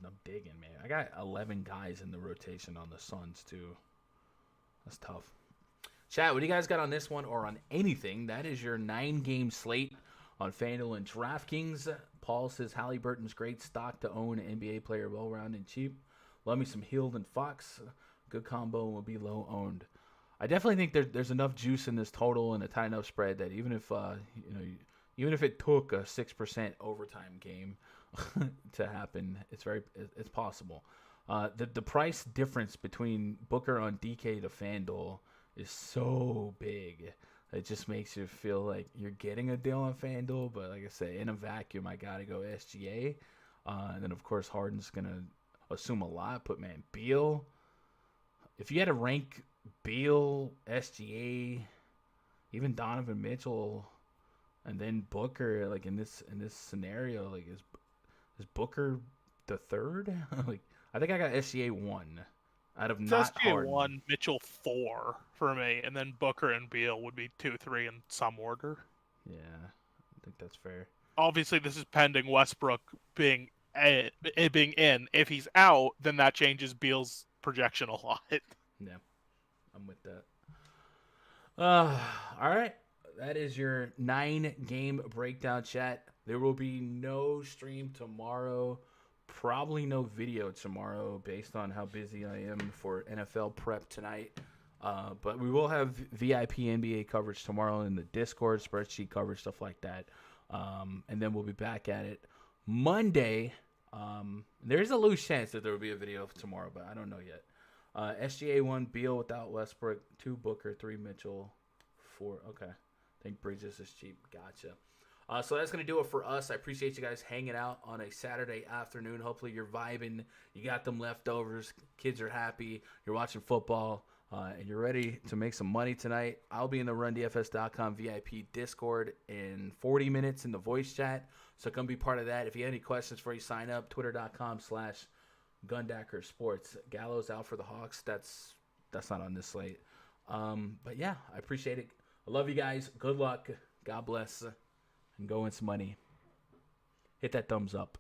I'm digging, man. I got 11 guys in the rotation on the Suns too. That's tough. Chat, what do you guys got on this one or on anything? That is your 9-game slate on FanDuel and DraftKings. Paul says Halliburton's great stock to own an NBA player, well-rounded and cheap. Love me some Hield and Fox. Good combo and will be low owned. I definitely think there's enough juice in this total and a tight enough spread that even if even if it took a 6% overtime game to happen, it's possible. The price difference between Booker on DK to FanDuel is so big. It just makes you feel like you're getting a deal on FanDuel, but like I said, in a vacuum, I gotta go SGA. And then of course Harden's gonna assume a lot. But man, Beal, if you had to rank Beal, SGA, even Donovan Mitchell, and then Booker, like in this scenario, like is Booker the third? Like I think I got SGA 1 out of not SGA Harden. 1, Mitchell 4 for me, and then Booker and Beal would be 2, 3 in some order. Yeah, I think that's fair. Obviously, this is pending Westbrook being in. If he's out, then that changes Beal's projection a lot. Yeah, I'm with that. All right. That is your 9-game breakdown, chat. There will be no stream tomorrow. Probably no video tomorrow based on how busy I am for NFL prep tonight. But we will have VIP NBA coverage tomorrow in the Discord, spreadsheet coverage, stuff like that. And then we'll be back at it Monday. There's a loose chance that there will be a video tomorrow, but I don't know yet. SGA 1, Beal without Westbrook, 2 Booker, 3 Mitchell, 4. Okay. I think Bridges is cheap. Gotcha. So that's going to do it for us. I appreciate you guys hanging out on a Saturday afternoon. Hopefully you're vibing. You got them leftovers. Kids are happy. You're watching football. And you're ready to make some money tonight. I'll be in the RunDFS.com VIP Discord in 40 minutes in the voice chat. So come be part of that. If you have any questions for you, sign up. Twitter.com/GundackerSports. Gallows out for the Hawks. That's not on this slate. But yeah, I appreciate it. I love you guys. Good luck. God bless. And go win some money. Hit that thumbs up.